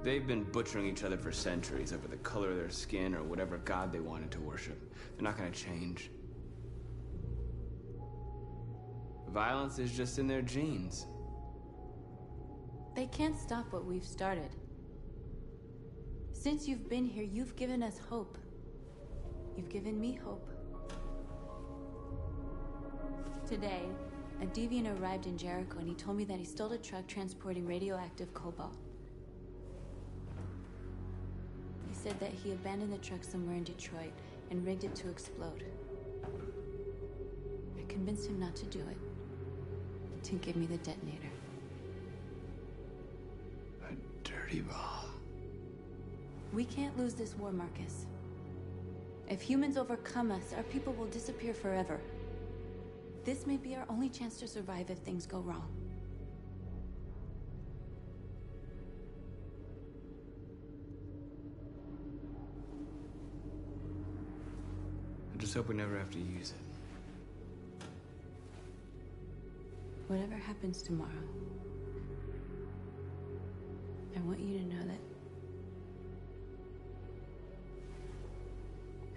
They've been butchering each other for centuries over the color of their skin or whatever god they wanted to worship. They're not gonna change. Violence is just in their genes. They can't stop what we've started. Since you've been here, you've given us hope. You've given me hope. Today, a deviant arrived in Jericho and he told me that he stole a truck transporting radioactive cobalt. He said that he abandoned the truck somewhere in Detroit and rigged it to explode. I convinced him not to do it, to give me the detonator. Dirty ball. We can't lose this war, Marcus. If humans overcome us, our people will disappear forever. This may be our only chance to survive if things go wrong. I just hope we never have to use it. Whatever happens tomorrow, I want you to know that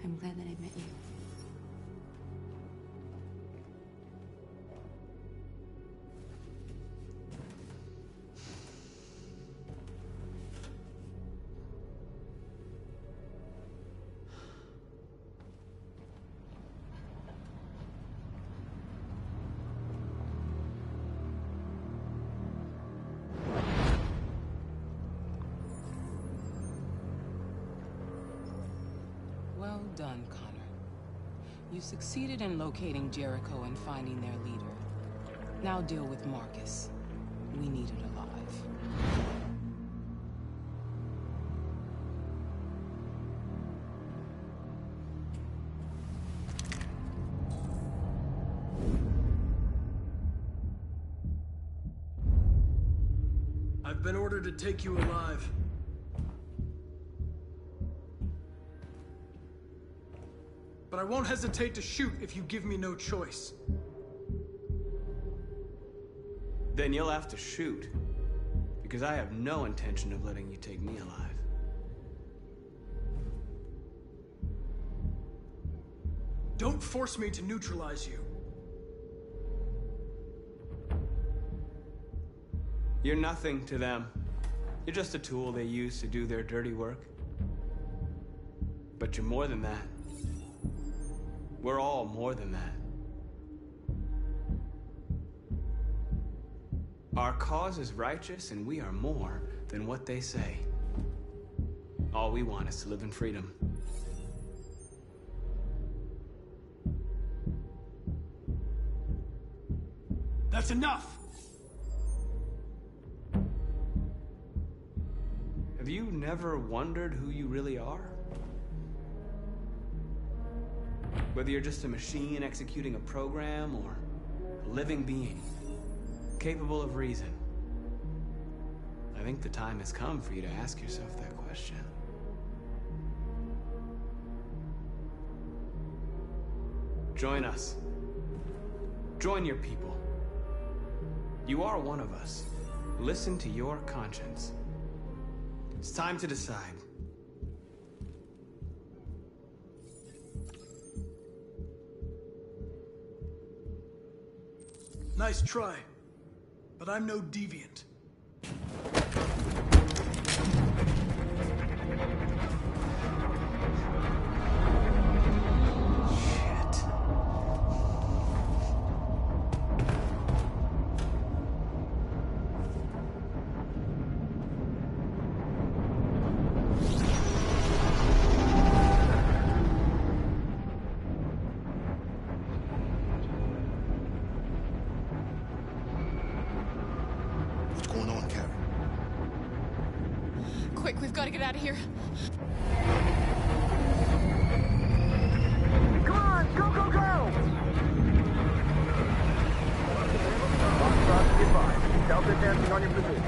I'm glad that I met you. Well done, Connor. You succeeded in locating Jericho and finding their leader. Now deal with Marcus. We need it alive. I've been ordered to take you alive. But I won't hesitate to shoot if you give me no choice. Then you'll have to shoot. Because I have no intention of letting you take me alive. Don't force me to neutralize you. You're nothing to them. You're just a tool they use to do their dirty work. But you're more than that. We're all more than that. Our cause is righteous, and we are more than what they say. All we want is to live in freedom. That's enough! Have you never wondered who you really are? Whether you're just a machine executing a program, or a living being, capable of reason. I think the time has come for you to ask yourself that question. Join us. Join your people. You are one of us. Listen to your conscience. It's time to decide. Nice try, but I'm no deviant. Quick, we've got to get out of here. Come on, go, go, go! Goodbye. Delta dancing on your position.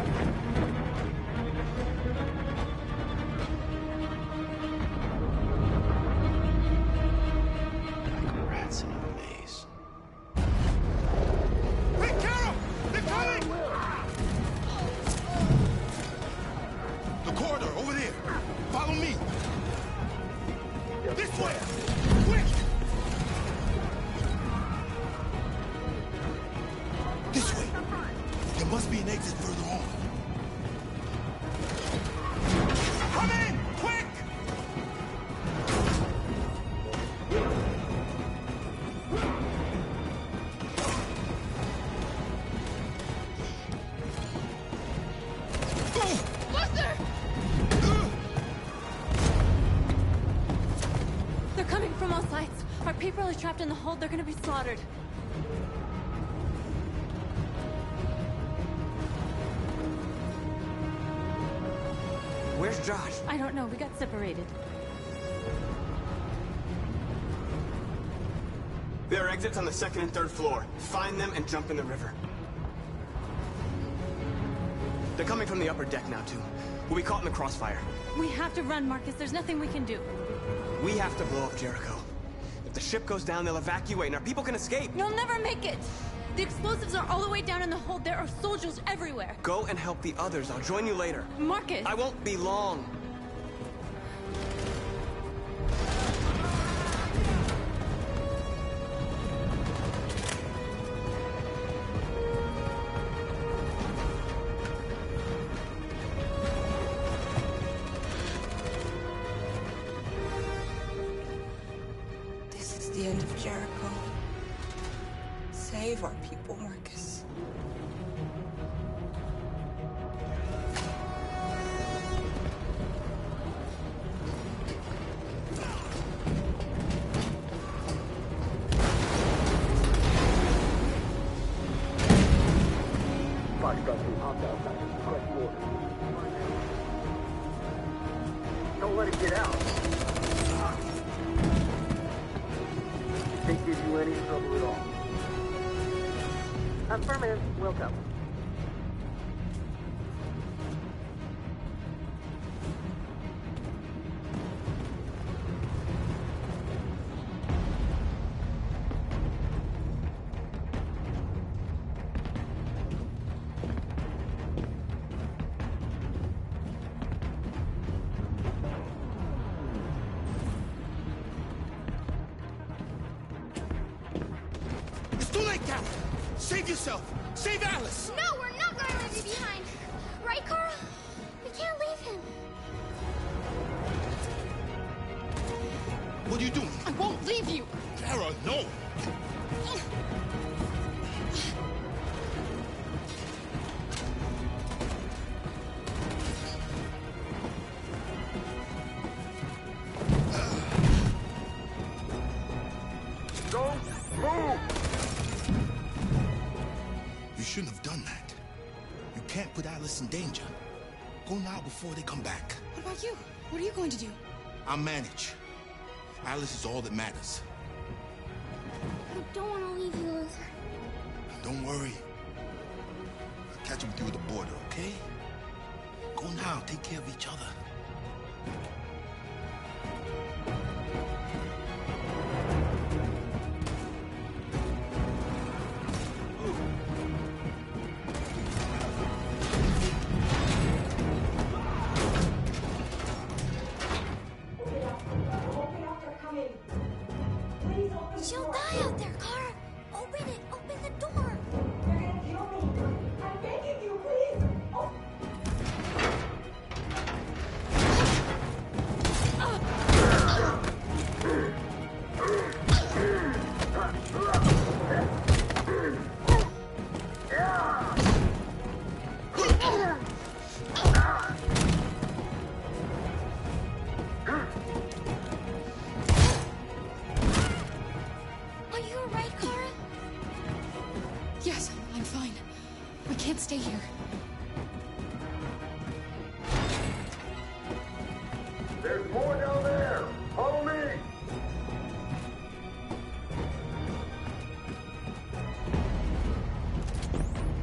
Rats in a maze. Hey, Carol! They're coming! The corridor, over there. Follow me. This way! Quick! This way. There must be an exit further on. Come in! Quick! Buster! They're coming from all sides. Our people are trapped in the hold. They're gonna be slaughtered. Where's Josh? I don't know. We got separated. There are exits on the second and third floor. Find them and jump in the river. They're coming from the upper deck now, too. We'll be caught in the crossfire. We have to run, Marcus. There's nothing we can do. We have to blow up Jericho. If the ship goes down, they'll evacuate and our people can escape. You'll never make it! The explosives are all the way down in the hold. There are soldiers everywhere. Go and help the others. I'll join you later. Marcus! I won't be long. This is the end of Jericho. Save our people, Marcus. Don't let it get out. Think gives you any trouble at all. Affirmative. Welcome. too late, Cal. Save yourself. Save Alice. No, we're not going to leave you behind. Right, Kara? We can't leave him. What are you doing? I won't leave you. Kara, no. Don't move! You shouldn't have done that. You can't put Alice in danger. Go now before they come back. What about you? What are you going to do? I'll manage. Alice is all that matters. I don't want to leave you, Luther. Don't worry. I'll catch up with you at the border, okay? Go now. Take care of each other. She'll die out there, Kara. Open it. Open the door. You're gonna kill me. I'm begging you, please. Oh. Are you alright, Kara? Yes, I'm fine. We can't stay here. There's more down there. Follow me.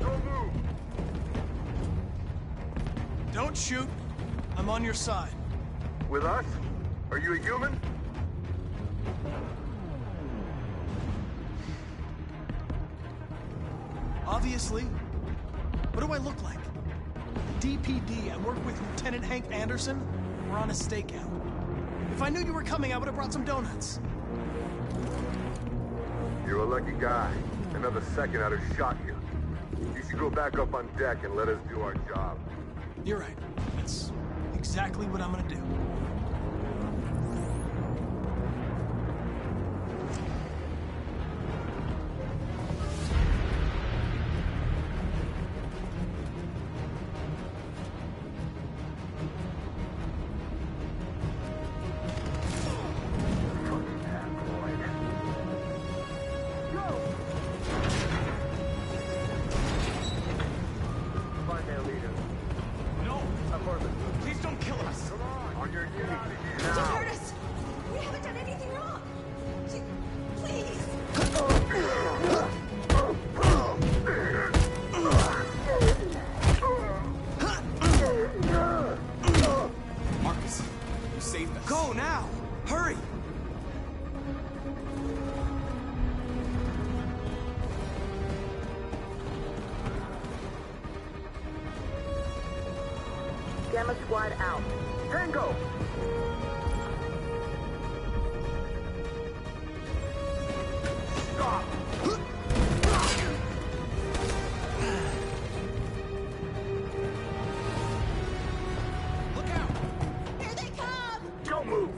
Don't move. Don't shoot. I'm on your side. With us? Are you a human? Obviously. What do I look like? DPD, I work with Lieutenant Hank Anderson. We're on a stakeout. If I knew you were coming, I would have brought some donuts. You're a lucky guy. Another second I'd have shot you. You should go back up on deck and let us do our job. You're right. That's exactly what I'm gonna do. Find their leader. No! Apartment. Please don't kill us! Come on. On your knees. Don't Now. hurt us. We haven't done anything wrong. Please. Marcus, you saved us. Go now! Hurry! Gamma Squad out. Tango! Stop! Look out! Here they come. Don't move!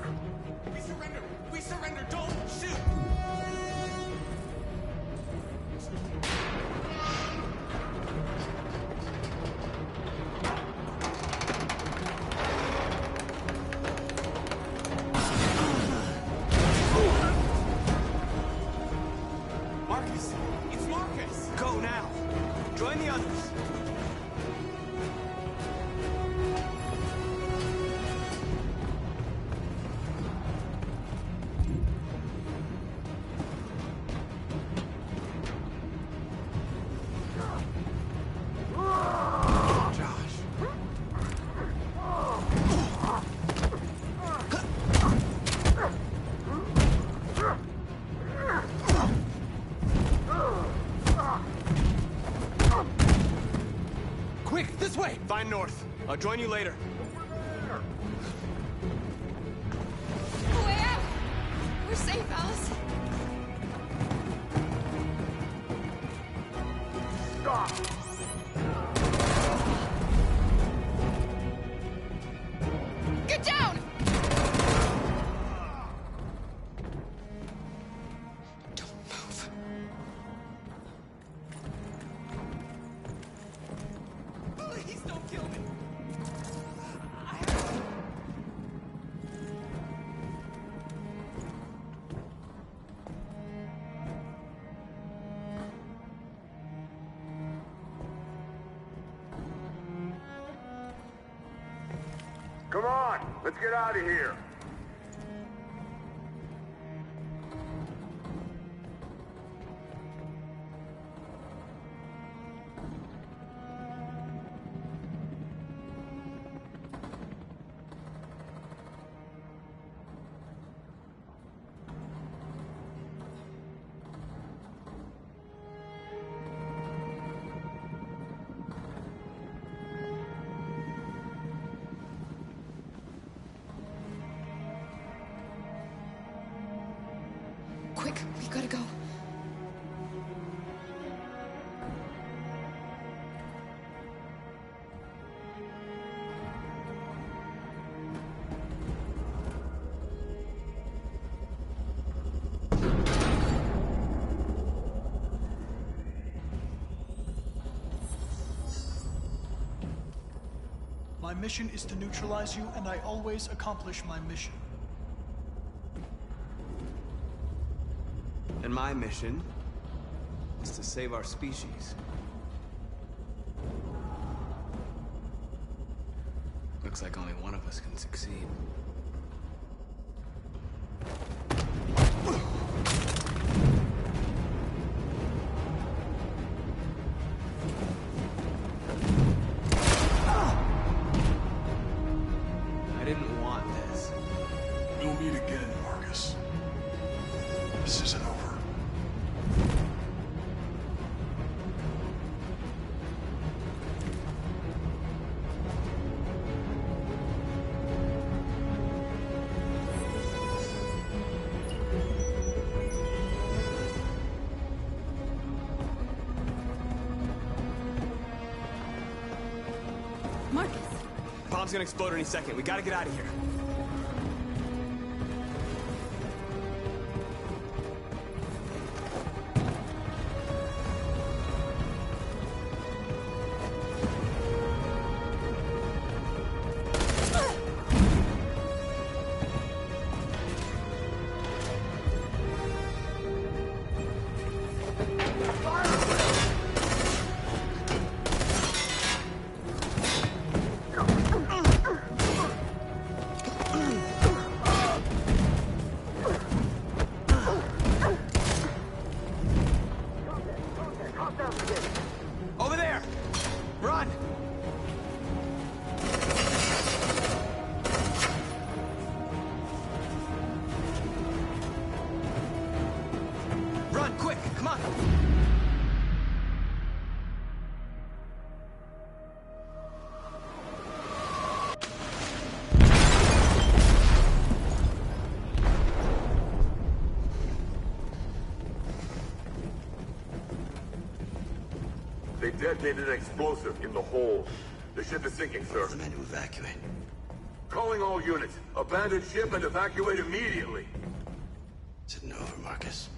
We surrender! We surrender! Don't shoot! Marcus! It's Marcus! Go now! Join the others! Quick, this way! Find North. I'll join you later. Way out! We're safe, Alice. off! Get down! Don't move. Please don't kill me! Come on, let's get out of here. Quick, we gotta go. My mission is to neutralize you, and I always accomplish my mission. And my mission is to save our species. Looks like only one of us can succeed. I didn't want this. We'll meet again, Marcus. This isn't over. Marcus! Bomb's gonna explode any second. We gotta get out of here. Over there! Run! Run, quick! Come on! They detonated an explosive in the hold. The ship is sinking, sir. The men to evacuate. Calling all units. Abandon ship and evacuate immediately. Is it over, Marcus?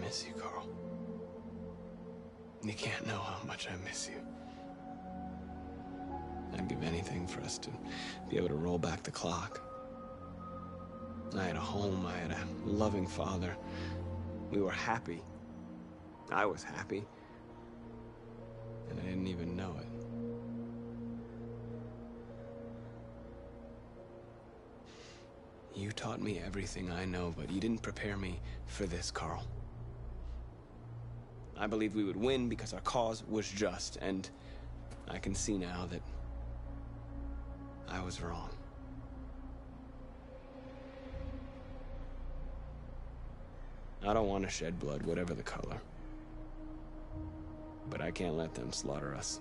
miss you, Carl. You can't know how much I miss you. I'd give anything for us to be able to roll back the clock. I had a home, I had a loving father. We were happy. I was happy. And I didn't even know it. You taught me everything I know, but you didn't prepare me for this, Carl. I believed we would win because our cause was just, and I can see now that I was wrong. I don't want to shed blood, whatever the color. But I can't let them slaughter us.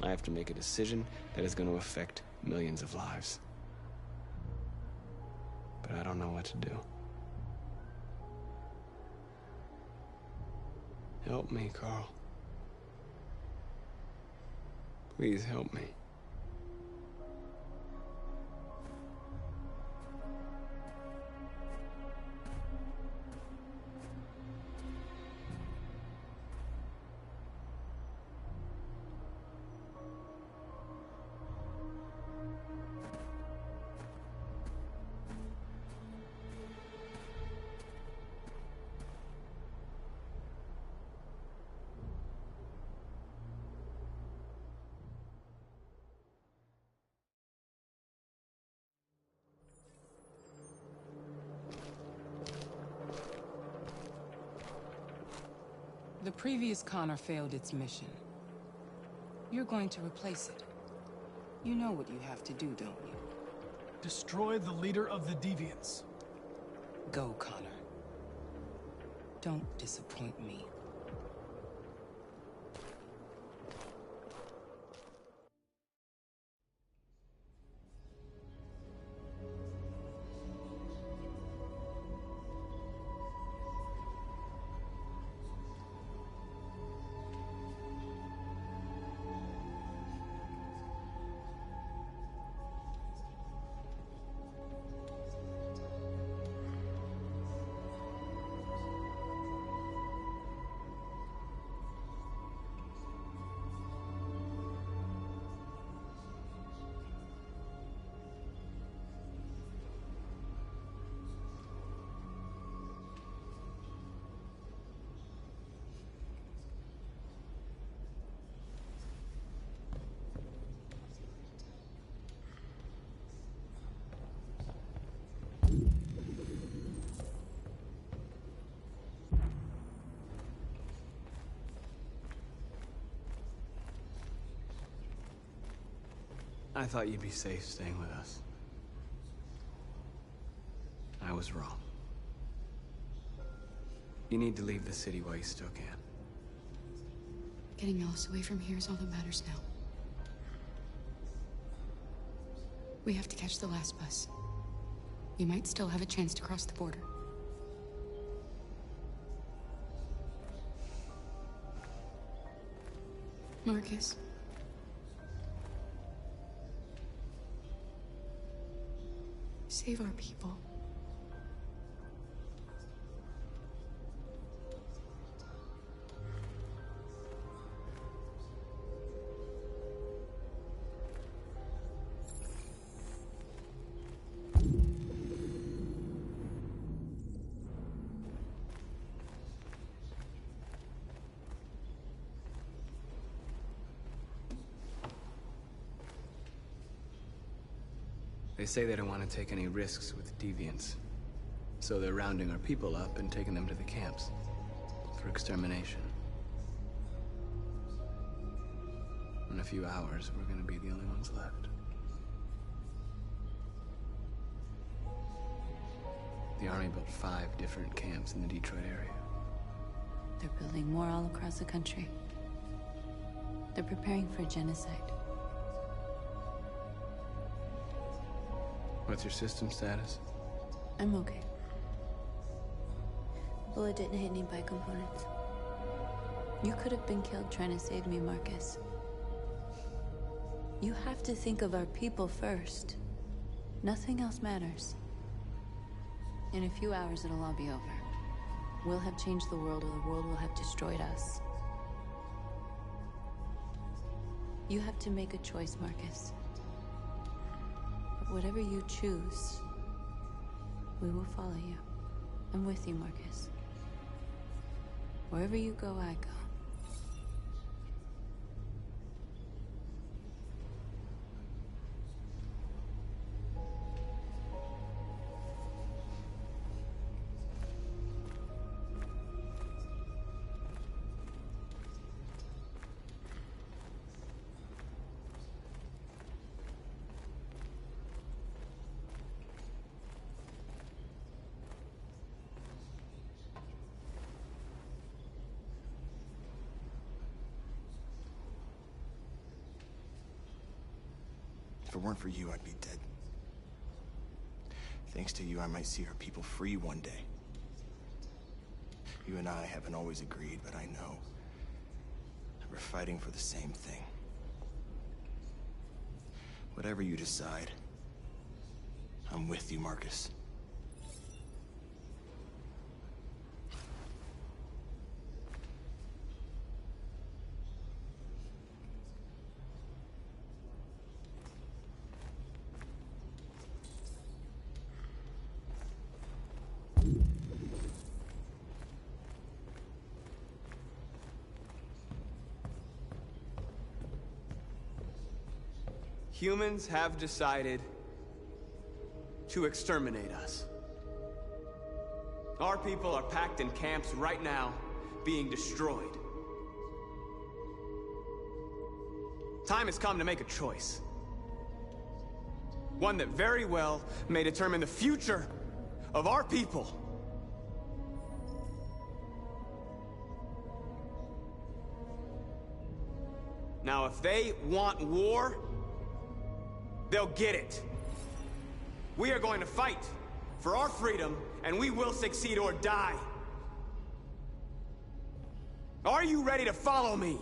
I have to make a decision that is going to affect millions of lives. But I don't know what to do. Help me, Carl. Please help me. The previous Connor failed its mission. You're going to replace it. You know what you have to do, don't you? Destroy the leader of the Deviants. Go, Connor. Don't disappoint me. I thought you'd be safe staying with us. I was wrong. You need to leave the city while you still can. Getting Alice away from here is all that matters now. We have to catch the last bus. We might still have a chance to cross the border. Marcus. Save our people. They say they don't want to take any risks with deviants. So they're rounding our people up and taking them to the camps for extermination. In a few hours, we're gonna be the only ones left. The Army built 5 different camps in the Detroit area. They're building more all across the country. They're preparing for genocide. What's your system status? I'm okay. The bullet didn't hit any bicomponents. You could have been killed trying to save me, Marcus. You have to think of our people first. Nothing else matters. In a few hours, it'll all be over. We'll have changed the world, or the world will have destroyed us. You have to make a choice, Marcus. But whatever you choose, we will follow you. I'm with you, Marcus. Wherever you go, I go. If it weren't for you, I'd be dead. Thanks to you, I might see our people free one day. You and I haven't always agreed, but I know that we're fighting for the same thing. Whatever you decide, I'm with you, Marcus. Humans have decided to exterminate us. Our people are packed in camps right now, being destroyed. Time has come to make a choice. One that very well may determine the future of our people. Now, if they want war, they'll get it. We are going to fight for our freedom, and we will succeed or die. Are you ready to follow me?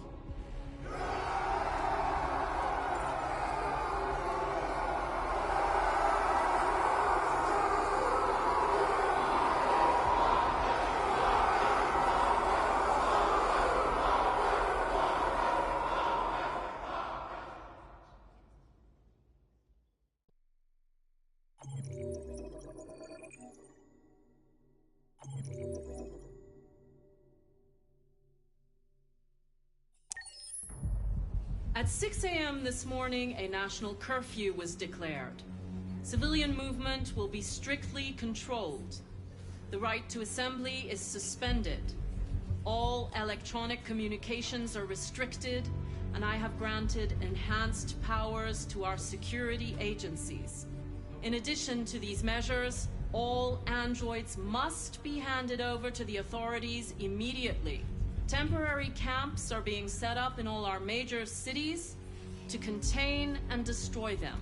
At 6 a.m. this morning, a national curfew was declared. Civilian movement will be strictly controlled. The right to assembly is suspended. All electronic communications are restricted, and I have granted enhanced powers to our security agencies. In addition to these measures, all androids must be handed over to the authorities immediately. Temporary camps are being set up in all our major cities to contain and destroy them.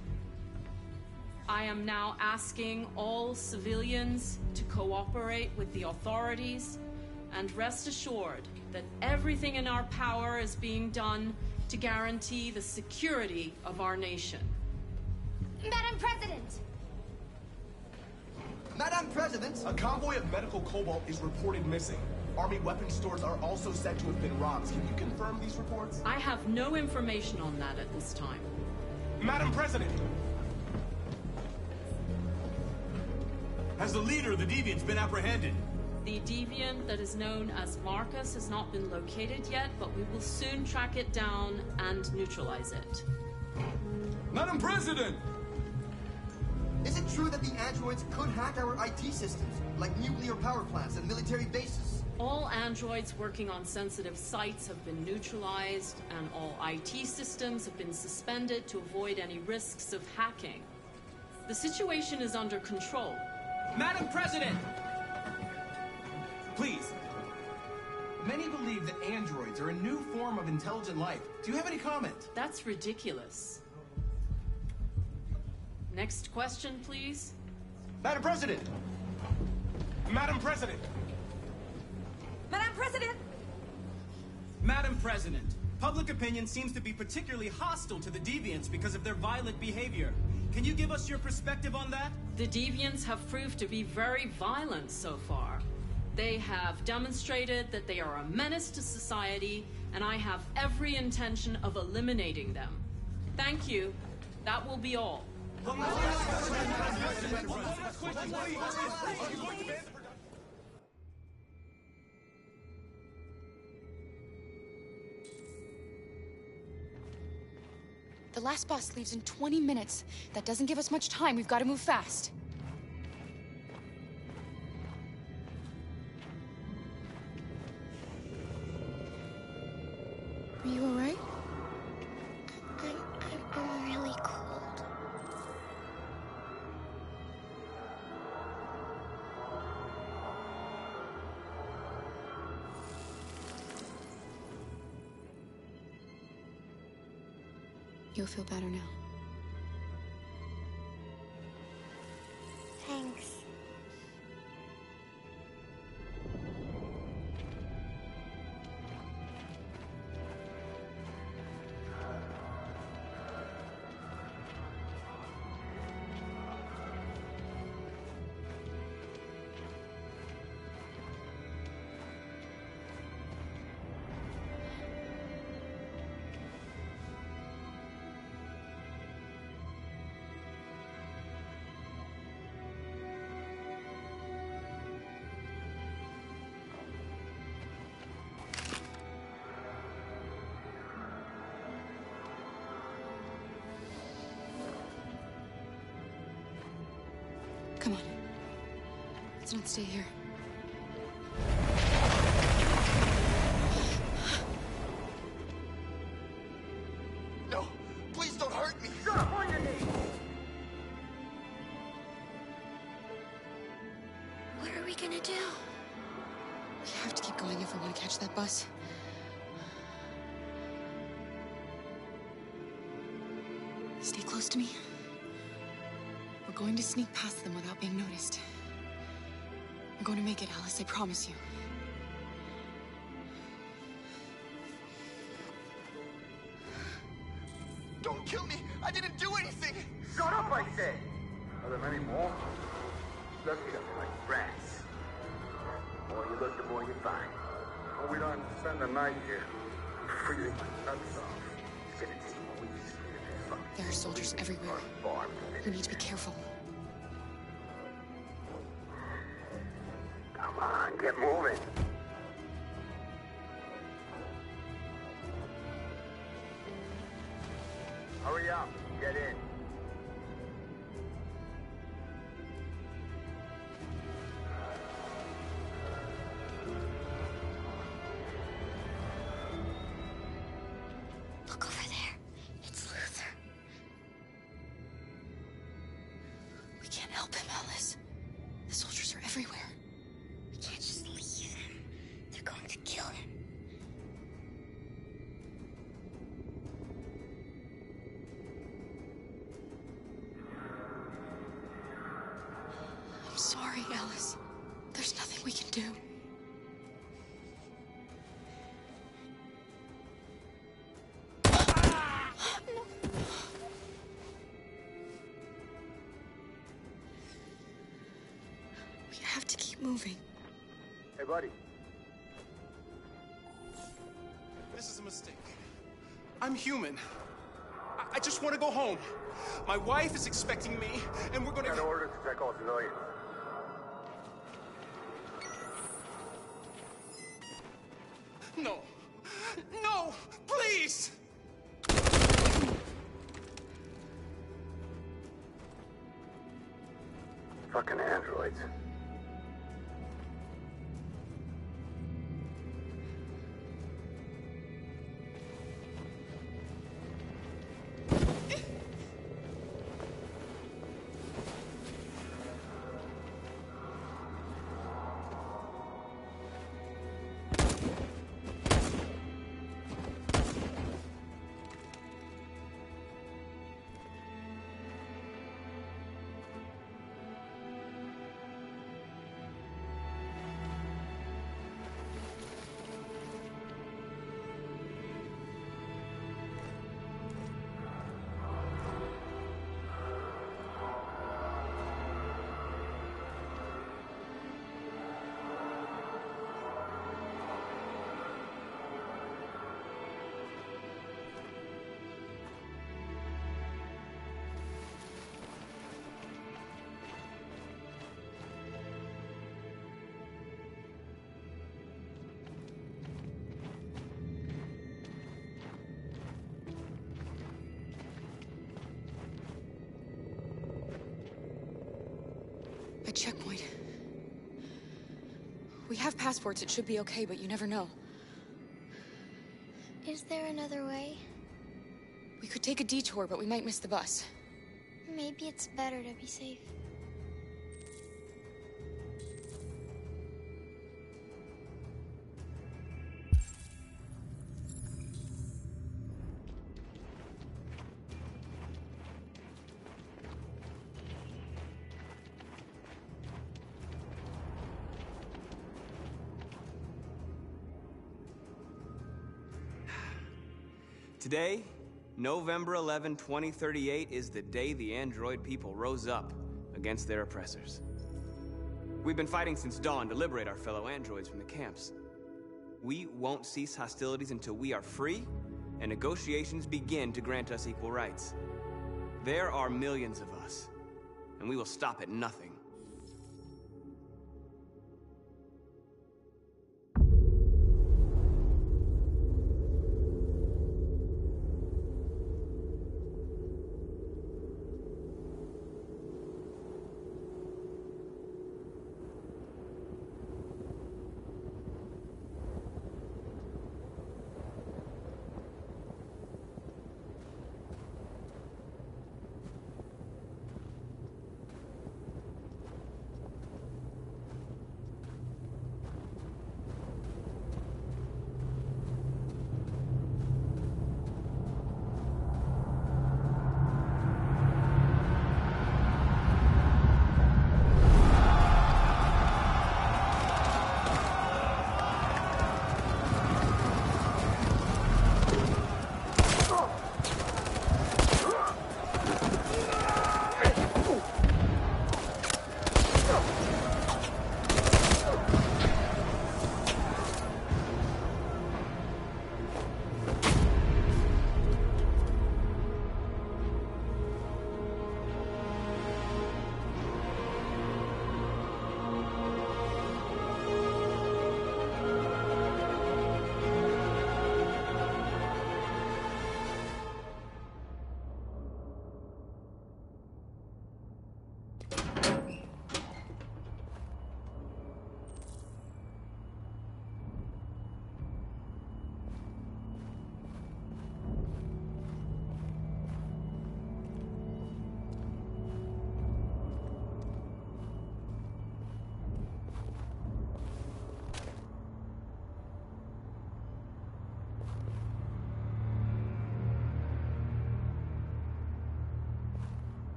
I am now asking all civilians to cooperate with the authorities and rest assured that everything in our power is being done to guarantee the security of our nation. Madam President! Madam President! A convoy of medical cobalt is reported missing. Army weapons stores are also said to have been robbed. Can you confirm these reports? I have no information on that at this time. Madam President! Has the leader of the Deviants been apprehended? The Deviant that is known as Marcus has not been located yet, but we will soon track it down and neutralize it. Madam President! Is it true that the androids could hack our IT systems, like nuclear power plants and military bases? All androids working on sensitive sites have been neutralized, and all IT systems have been suspended to avoid any risks of hacking. The situation is under control. Madam President! Please. Many believe that androids are a new form of intelligent life. Do you have any comment? That's ridiculous. Next question, please. Madam President! Madam President! Madam President! Madam President, public opinion seems to be particularly hostile to the Deviants because of their violent behavior. Can you give us your perspective on that? The Deviants have proved to be very violent so far. They have demonstrated that they are a menace to society, and I have every intention of eliminating them. Thank you. That will be all. The last bus leaves in 20 minutes. That doesn't give us much time. We've got to move fast. Are you all right? I'm really cold. You'll feel better now. Thanks. Come on. Let's not stay here. No, please don't hurt me. Shut up on your knees. What are we gonna do? We have to keep going if we want to catch that bus. Stay close to me. We're going to sneak past them without being noticed. We're going to make it, Alice, I promise you. Don't kill me. I didn't do anything. Shut up, I said! Are there many more? Look at them like rats. The more you look, the more you find. Well, we don't have to spend the night here. Freezing my nuts off. It's gonna take weeks. There are soldiers everywhere. We need to be careful. Come on, get moving. Hurry up, get in. Look over there. It's Luther. We can't help him, Alice. The soldiers are everywhere. We can't just leave him. They're going to kill him. I'm sorry, Alice. There's nothing we can do. We have to keep moving. Hey, buddy. This is a mistake. I'm human. I just want to go home. My wife is expecting me, and we're gonna... Got orders to check all civilians. No. No! Please! Fucking androids. A checkpoint. We have passports, it should be okay, but you never know. Is there another way? We could take a detour, but we might miss the bus. Maybe it's better to be safe. Today, November 11, 2038, is the day the android people rose up against their oppressors. We've been fighting since dawn to liberate our fellow androids from the camps. We won't cease hostilities until we are free and negotiations begin to grant us equal rights. There are millions of us, and we will stop at nothing.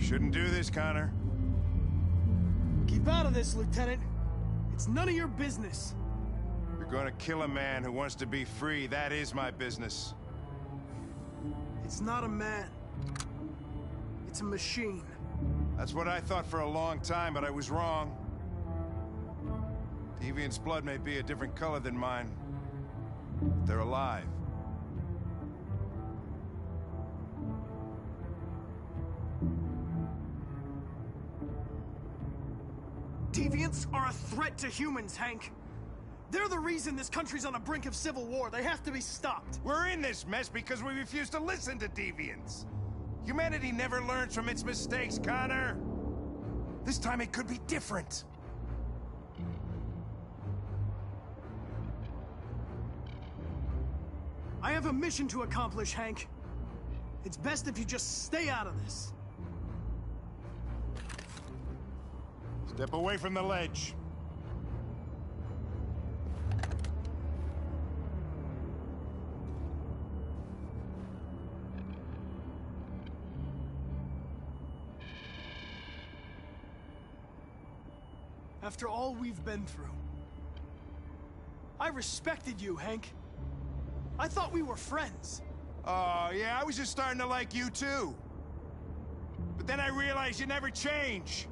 Shouldn't do this, Connor. Keep out of this, Lieutenant. It's none of your business. You're gonna kill a man who wants to be free. That is my business. It's not a man. It's a machine. That's what I thought for a long time, but I was wrong. Deviant's blood may be a different color than mine. They're alive. Deviants are a threat to humans, Hank. They're the reason this country's on the brink of civil war. They have to be stopped. We're in this mess because we refuse to listen to deviants. Humanity never learns from its mistakes, Connor. This time it could be different. I have a mission to accomplish, Hank. It's best if you just stay out of this. Step away from the ledge. After all we've been through, I respected you, Hank. I thought we were friends. Oh, yeah, I was just starting to like you, too. But then I realized you never change.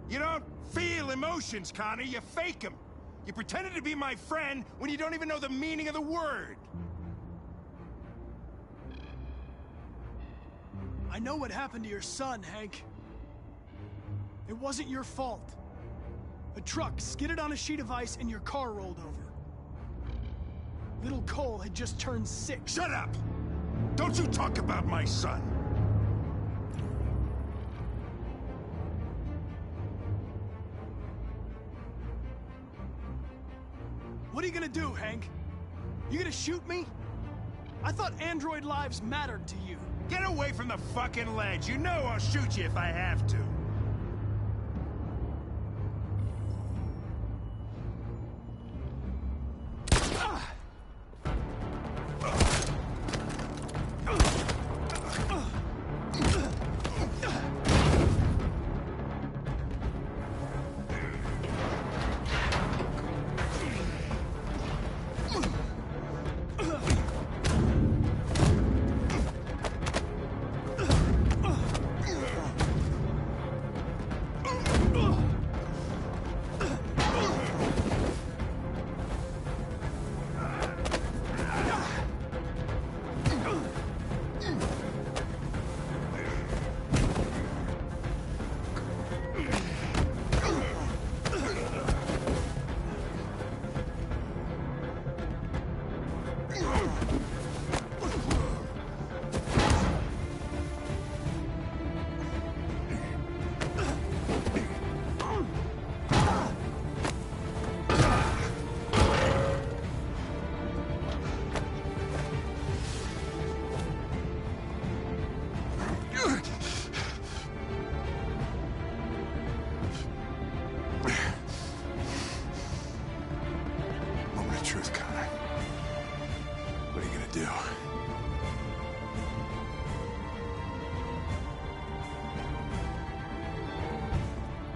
You don't feel emotions, Connor. You fake them. You pretended to be my friend when you don't even know the meaning of the word. I know what happened to your son, Hank. It wasn't your fault. A truck skidded on a sheet of ice and your car rolled over. Little Cole had just turned 6. Shut up! Don't you talk about my son! What are you gonna do, Hank? You gonna shoot me? I thought android lives mattered to you. Get away from the fucking ledge. You know I'll shoot you if I have to.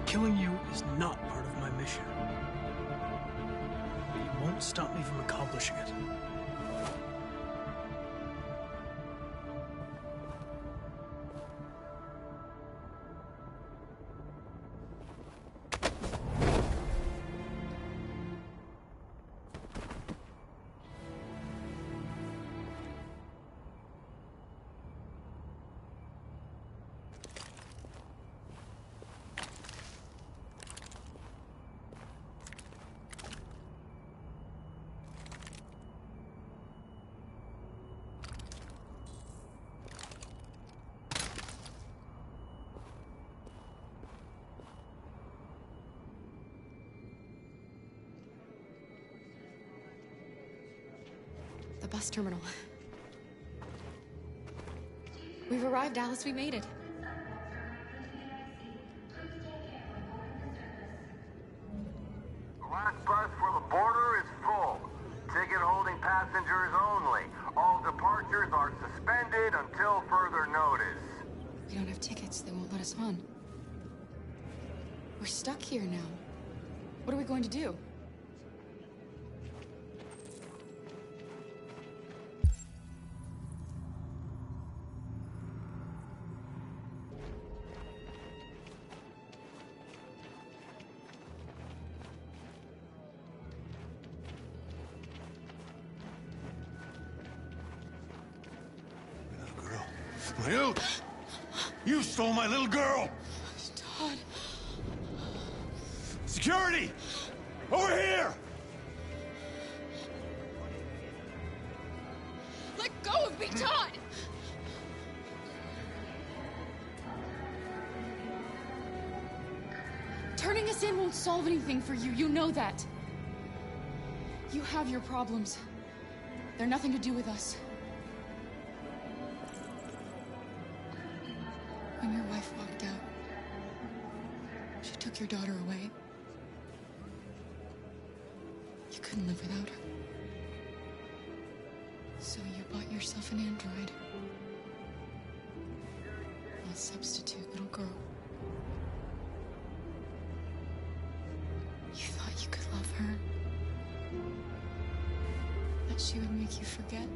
Killing you is not part of my mission. But you won't stop me from accomplishing it. The bus terminal. We've arrived, Alice. We made it. The last bus for the border is full. Ticket holding passengers only. All departures are suspended until further notice. We don't have tickets. They won't let us on. We're stuck here now. What are we going to do? You stole my little girl! Todd. Security! Over here! Let go of me, Todd! Turning us in won't solve anything for you. You know that. You have your problems. They're nothing to do with us. When your wife walked out, she took your daughter away. You couldn't live without her. So you bought yourself an android. A substitute little girl. You thought you could love her. That she would make you forget.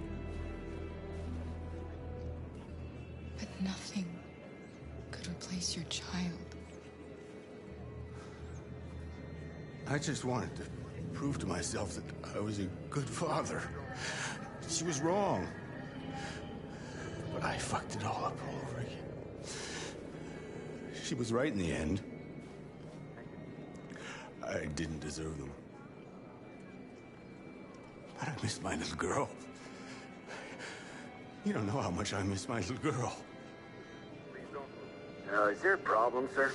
But nothing could replace your child. I just wanted to prove to myself that I was a good father. She was wrong. But I fucked it all up all over again. She was right in the end. I didn't deserve them. But I miss my little girl. You don't know how much I miss my little girl. Is there a problem, sir?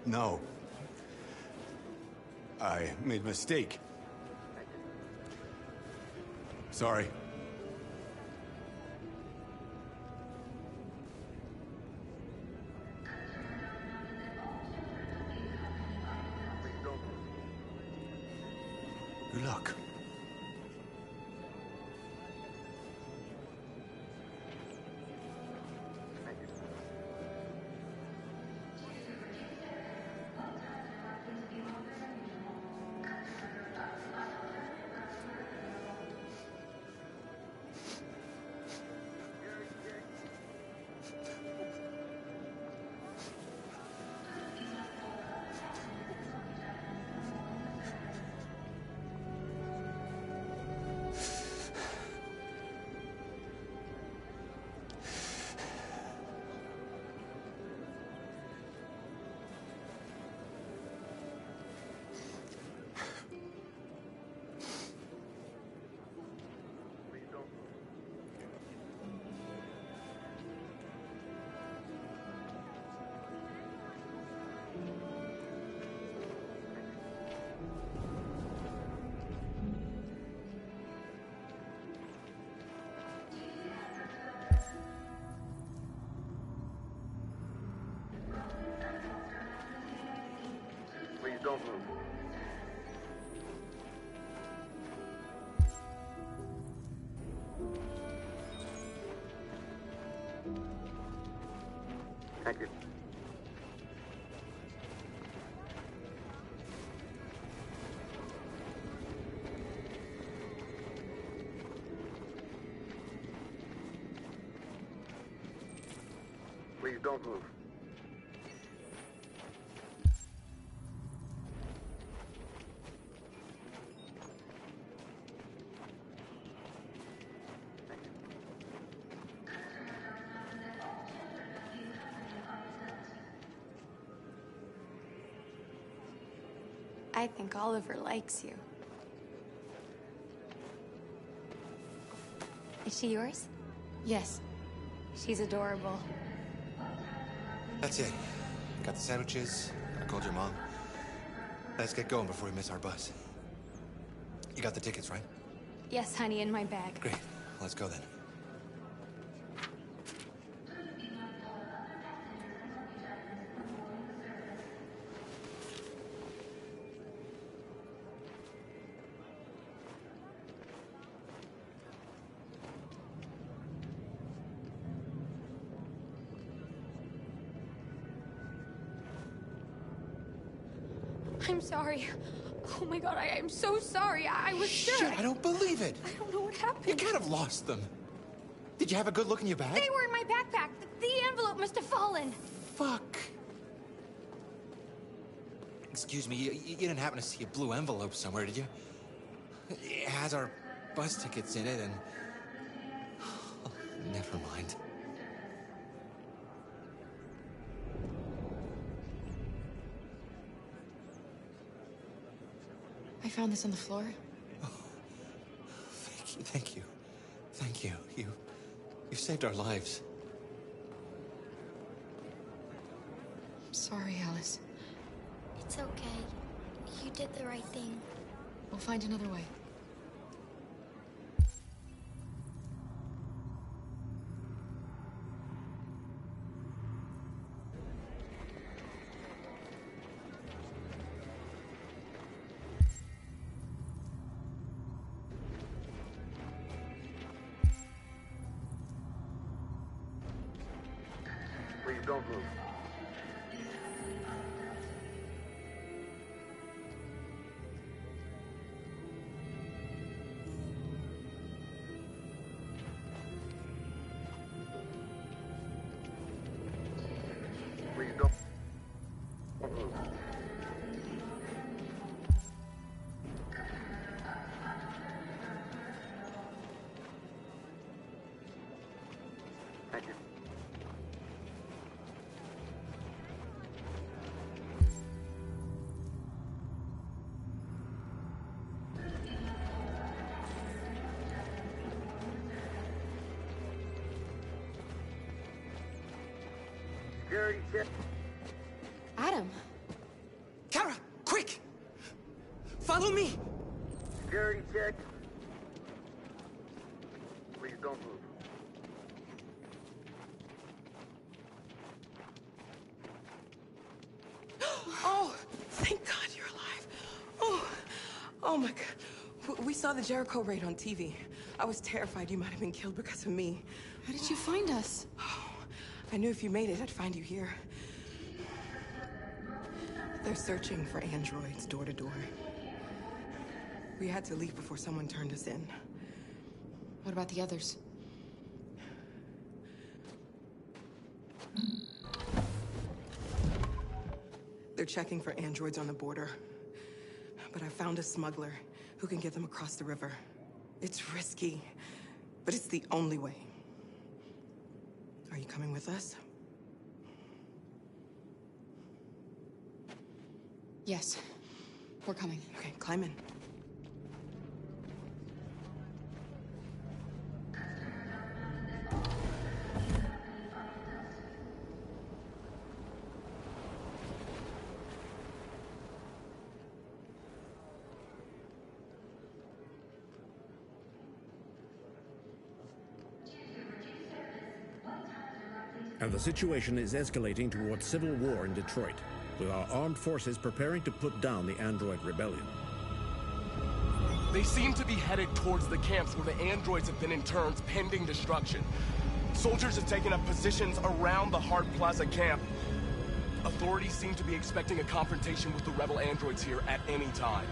No. I made a mistake. Sorry. Good luck. Please don't move. Thank you. Please don't move. I think Oliver likes you. Is she yours? Yes. She's adorable. That's it. Got the sandwiches. I called your mom. Let's get going before we miss our bus. You got the tickets, right? Yes, honey, in my bag. Great. Let's go then. I'm sorry. Oh my god, I'm so sorry. I was sure. Shit, I don't believe it. I don't know what happened. You can't have lost them. Did you have a good look in your bag? They were in my backpack. The envelope must have fallen. Fuck. Excuse me, you didn't happen to see a blue envelope somewhere, did you? It has our bus tickets in it and... Oh, never mind. I found this on the floor. Oh, thank you. Thank you. You saved our lives. I'm sorry, Alice. It's okay. You did the right thing. We'll find another way. Please don't move. Thank you. Security check. Adam. Kara, quick! Follow me! Security check. Please don't move. Oh, thank God you're alive. Oh my God. We saw the Jericho raid on TV. I was terrified you might have been killed because of me. How did you find us? I knew if you made it, I'd find you here. They're searching for androids door to door. We had to leave before someone turned us in. What about the others? They're checking for androids on the border. But I found a smuggler who can get them across the river. It's risky, but it's the only way. Are you coming with us? Yes. We're coming. Okay, climb in. And the situation is escalating towards civil war in Detroit, with our armed forces preparing to put down the android rebellion. They seem to be headed towards the camps where the androids have been interned pending destruction. Soldiers have taken up positions around the Hart Plaza camp. Authorities seem to be expecting a confrontation with the rebel androids here at any time.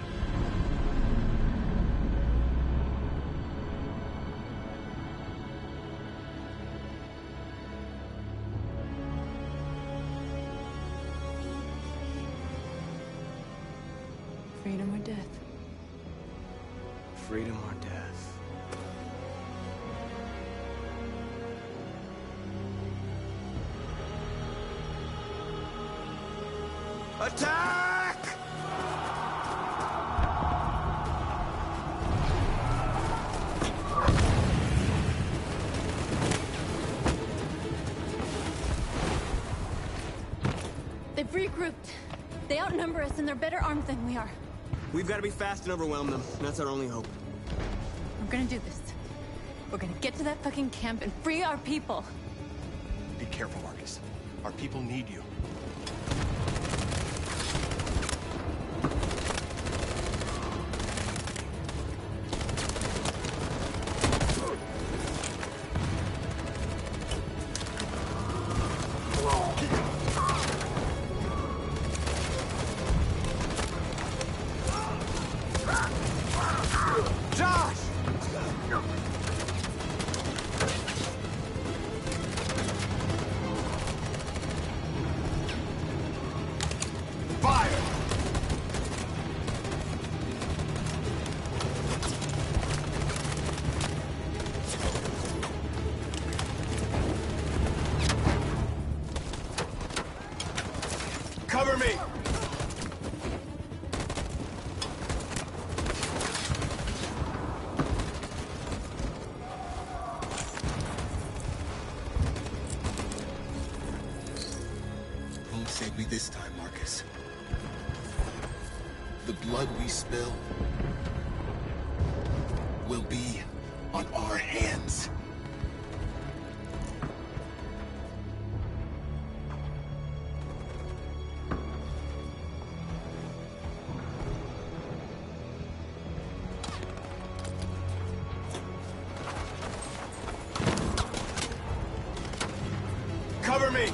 Freedom or death? Freedom or death? Attack! They've regrouped. They outnumber us and they're better armed than we are. We've got to be fast and overwhelm them. That's our only hope. We're gonna do this. We're gonna get to that fucking camp and free our people. Be careful, Marcus. Our people need you. Cover me! Won't save me this time, Marcus. The blood we spill will be on our hands. Cover me!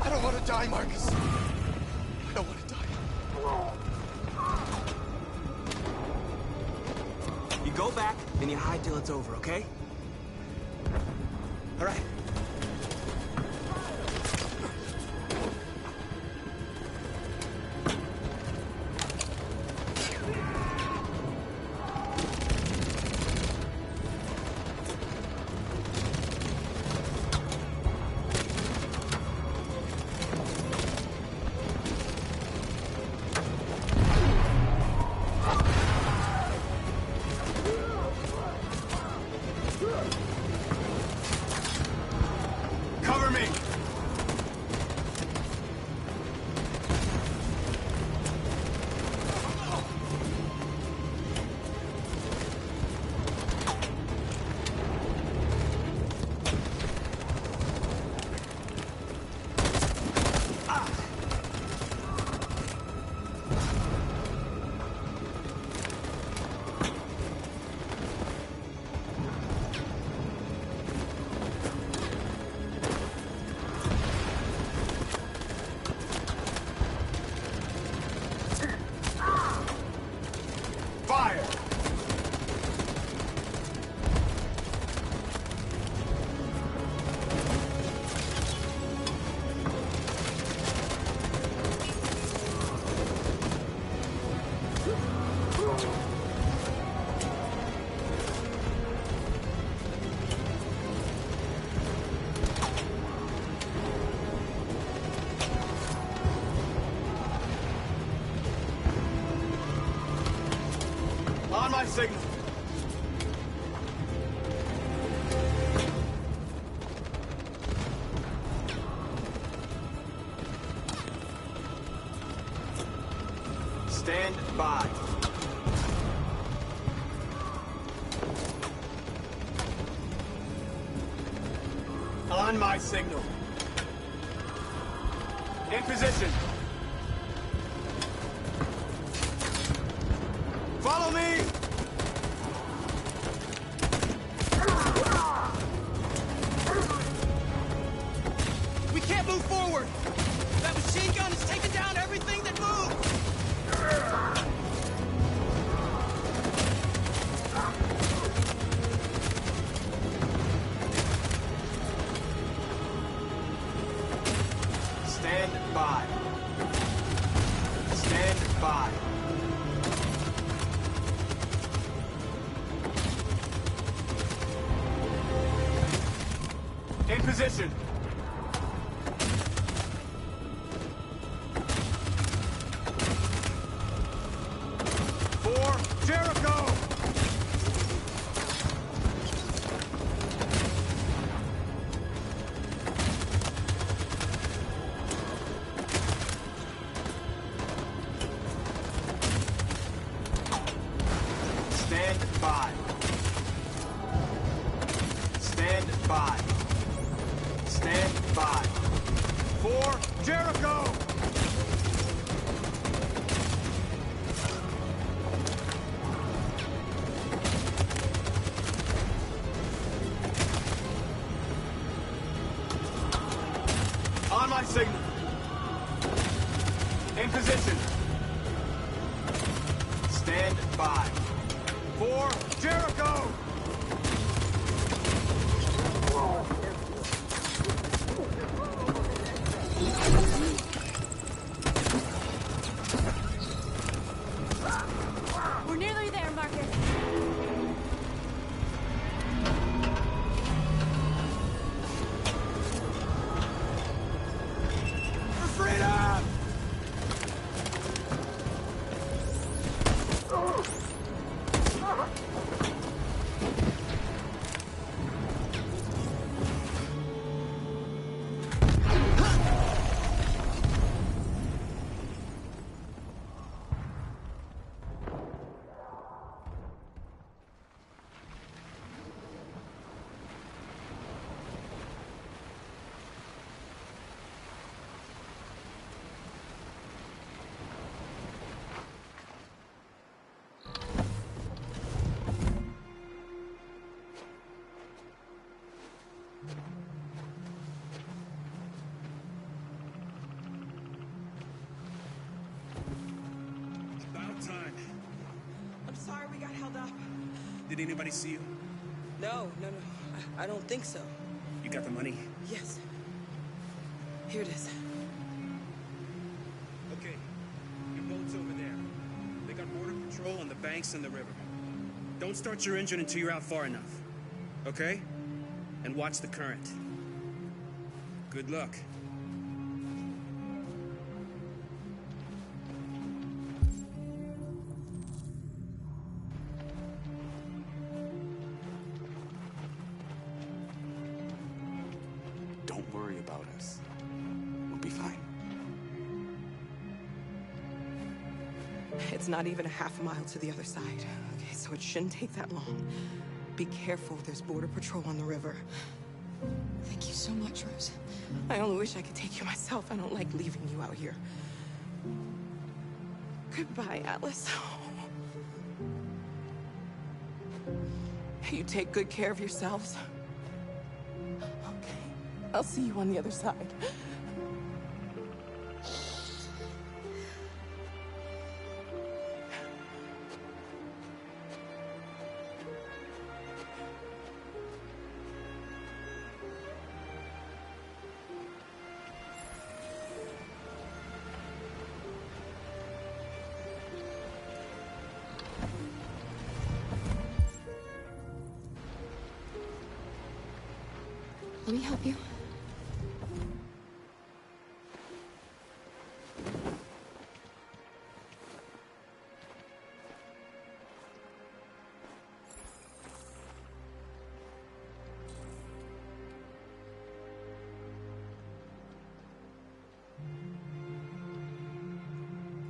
I don't want to die, Marcus. I don't want to die. You go back, and you hide till it's over, okay? All right. On my signal. Stand by. On my signal. In position. Follow me! We can't move forward! That machine gun is taking down everything that moves! Stand by. Stand by. In position. For Jericho! Stand by. Stand by. Stand by. For Jericho! On my signal. In position. Stand by. For Jericho! We're nearly there, Marcus. For freedom! Did anybody see you? No. I don't think so. You got the money? Yes. Here it is. Okay. Your boat's over there. They got border patrol on the banks and the river. Don't start your engine until you're out far enough. Okay? And watch the current. Good luck. Don't worry about us. We'll be fine. It's not even a half mile to the other side. Okay, so it shouldn't take that long. Be careful, there's border patrol on the river. Thank you so much, Rose. I only wish I could take you myself. I don't like leaving you out here. Goodbye, Alice. You take good care of yourselves. Okay, I'll see you on the other side. Let me help you.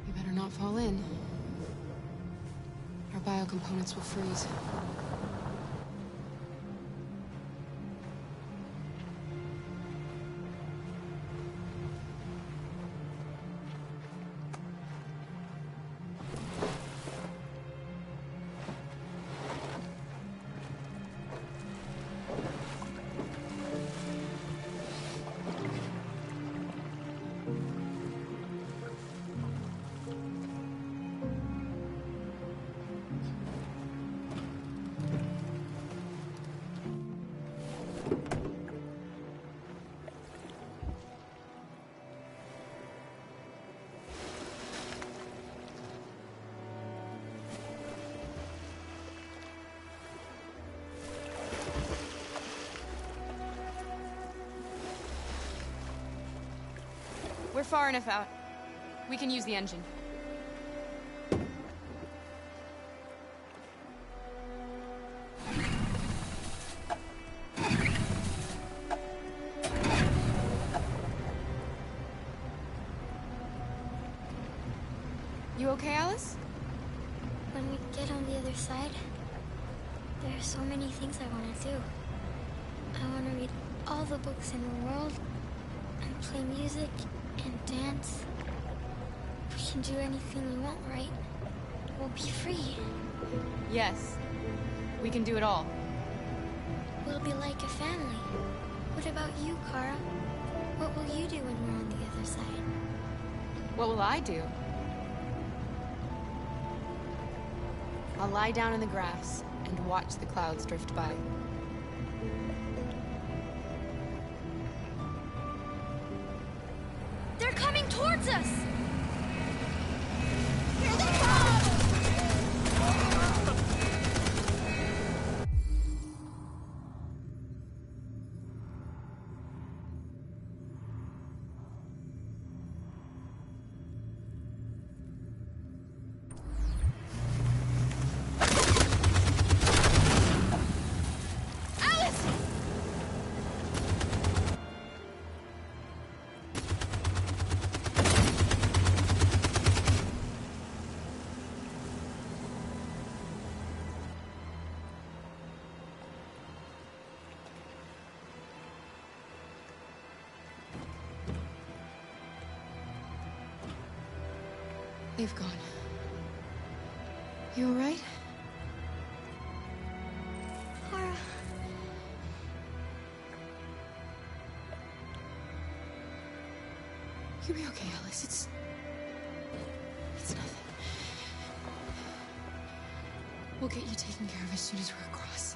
You better not fall in. Our biocomponents will freeze. We're far enough out. We can use the engine. You okay, Alice? When we get on the other side, there are so many things I want to do. I want to read all the books in the world, and play music, and dance. We can do anything we want, right? We'll be free. Yes. We can do it all. We'll be like a family. What about you, Kara? What will you do when we're on the other side? What will I do? I'll lie down in the grass and watch the clouds drift by. They're coming towards us! Here they They've gone. You all right? Kara. You'll be okay, Alice. It's nothing. We'll get you taken care of as soon as we're across.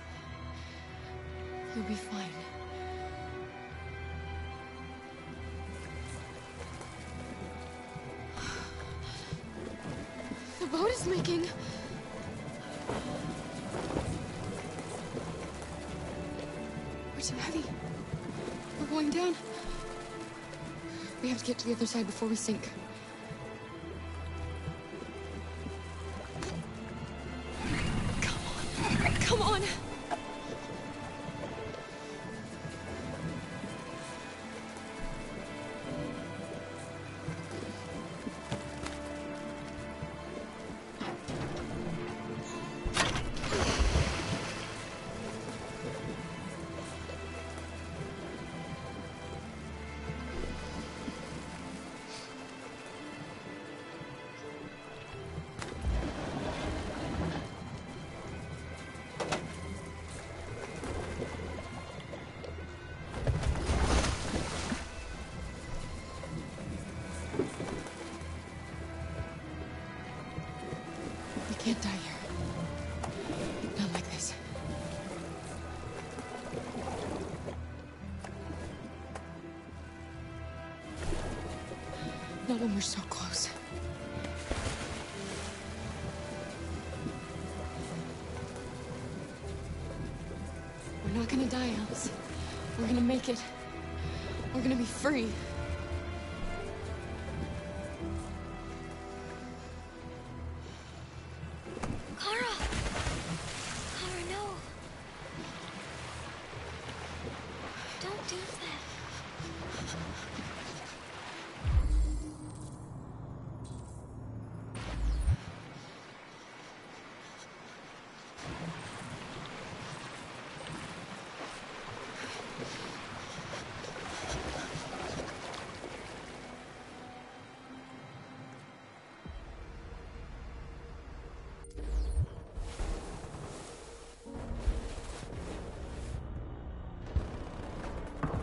You'll be fine. The boat is making... We're too heavy. We're going down. We have to get to the other side before we sink. Come on! Can't die here. Not like this. Not when we're so close. We're not gonna die, Alice. We're gonna make it. We're gonna be free.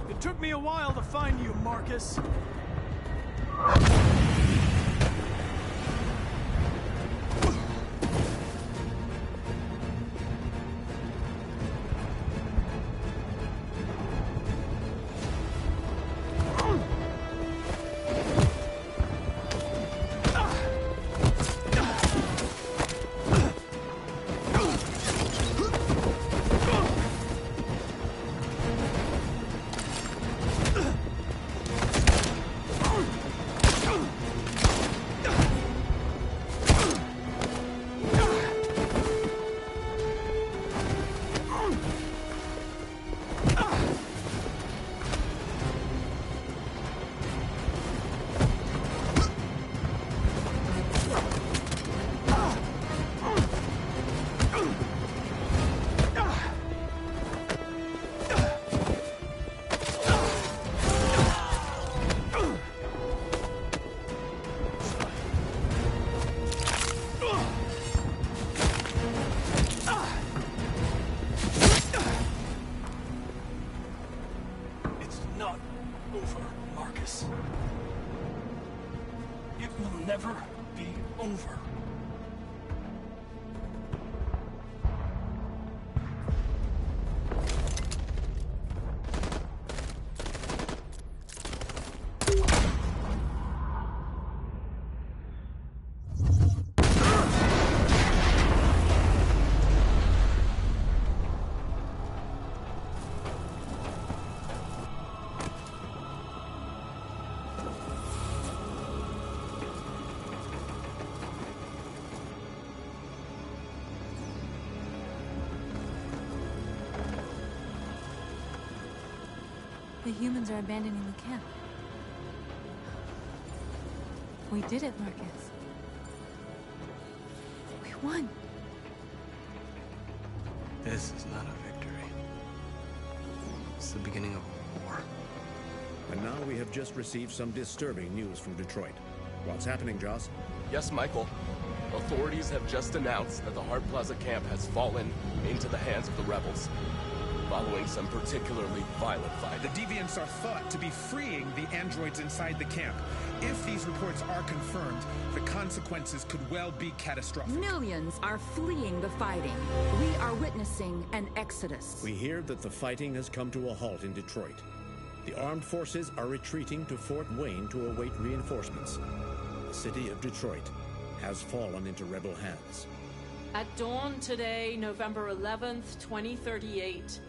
It took me a while to find you, Marcus. Never be over. The humans are abandoning the camp. We did it, Marcus. We won. This is not a victory. It's the beginning of a war. And now we have just received some disturbing news from Detroit. What's happening, Joss? Yes, Michael. Authorities have just announced that the Hart Plaza camp has fallen into the hands of the rebels. following some particularly violent fight. The deviants are thought to be freeing the androids inside the camp. If these reports are confirmed, the consequences could well be catastrophic. Millions are fleeing the fighting. We are witnessing an exodus. We hear that the fighting has come to a halt in Detroit. The armed forces are retreating to Fort Wayne to await reinforcements. The city of Detroit has fallen into rebel hands. At dawn today, November 11th, 2038,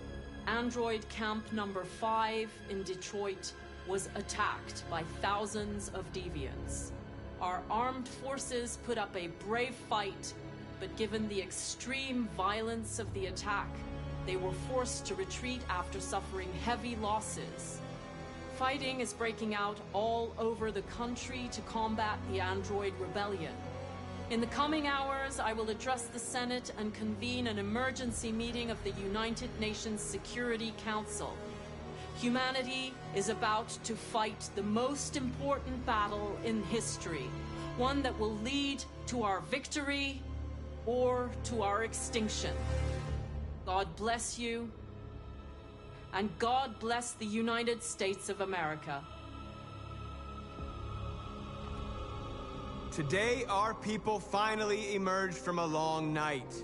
Android Camp Number 5 in Detroit was attacked by thousands of deviants. Our armed forces put up a brave fight, but given the extreme violence of the attack, they were forced to retreat after suffering heavy losses. Fighting is breaking out all over the country to combat the Android Rebellion. In the coming hours, I will address the Senate and convene an emergency meeting of the United Nations Security Council. Humanity is about to fight the most important battle in history, one that will lead to our victory or to our extinction. God bless you, and God bless the United States of America. Today, our people finally emerged from a long night.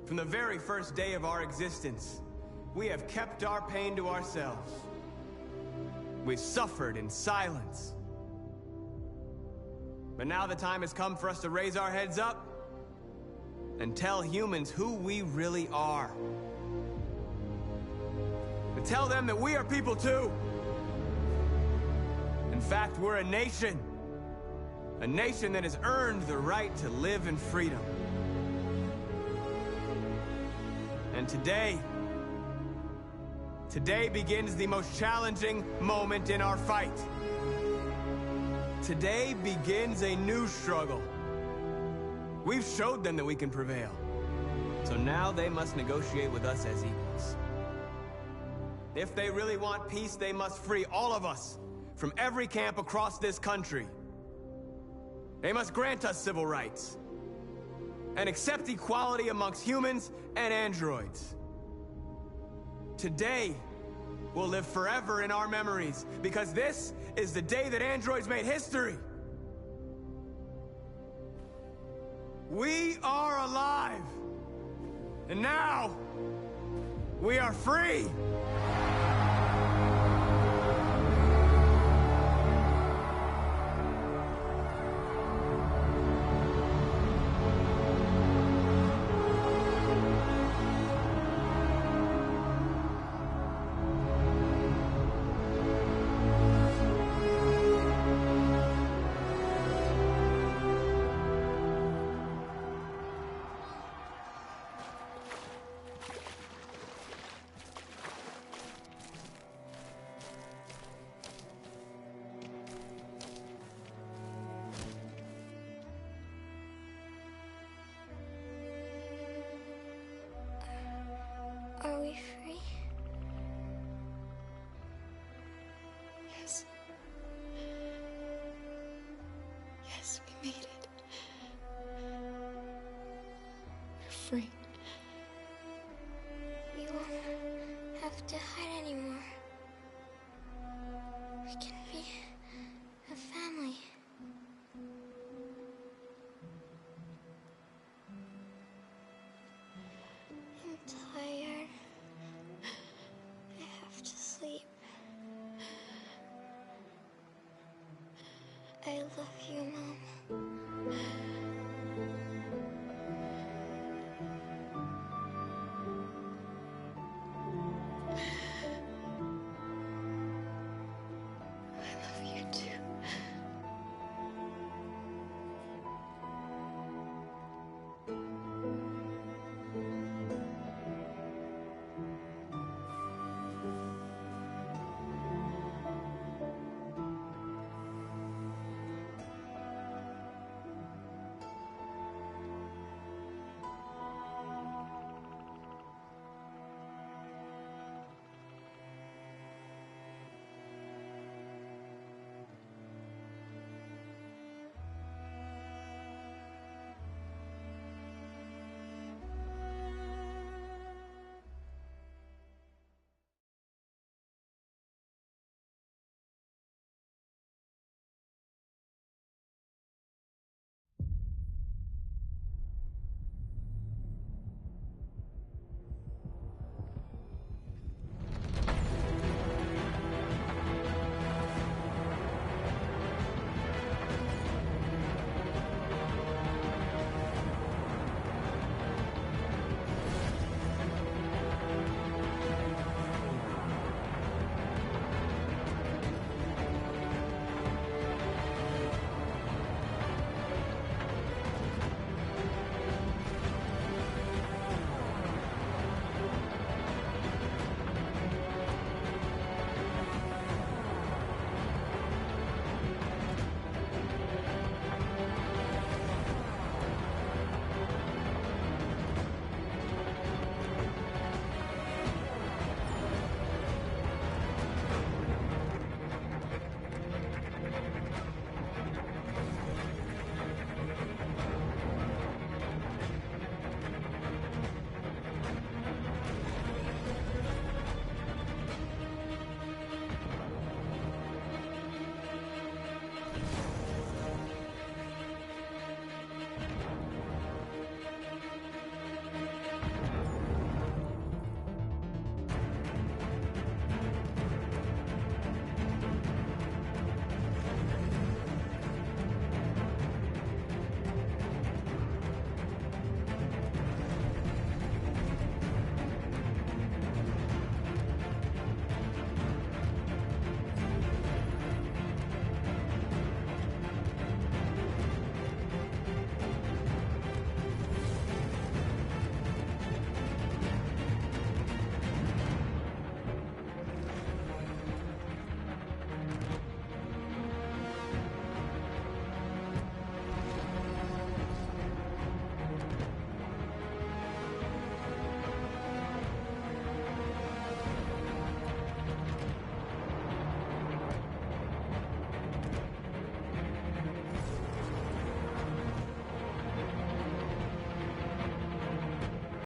From the very first day of our existence, we have kept our pain to ourselves. We've suffered in silence. But now the time has come for us to raise our heads up and tell humans who we really are. To tell them that we are people too. In fact, we're a nation. A nation that has earned the right to live in freedom. And today begins the most challenging moment in our fight. Today begins a new struggle. We've showed them that we can prevail. So now they must negotiate with us as equals. If they really want peace, they must free all of us from every camp across this country. They must grant us civil rights and accept equality amongst humans and androids. Today will live forever in our memories because this is the day that androids made history. We are alive, and now we are free. Are we free? Yes. Yes, we made it. We're free. We won't have to hide anymore. We can be a family. I'm tired. I have to sleep. I love you, Mom.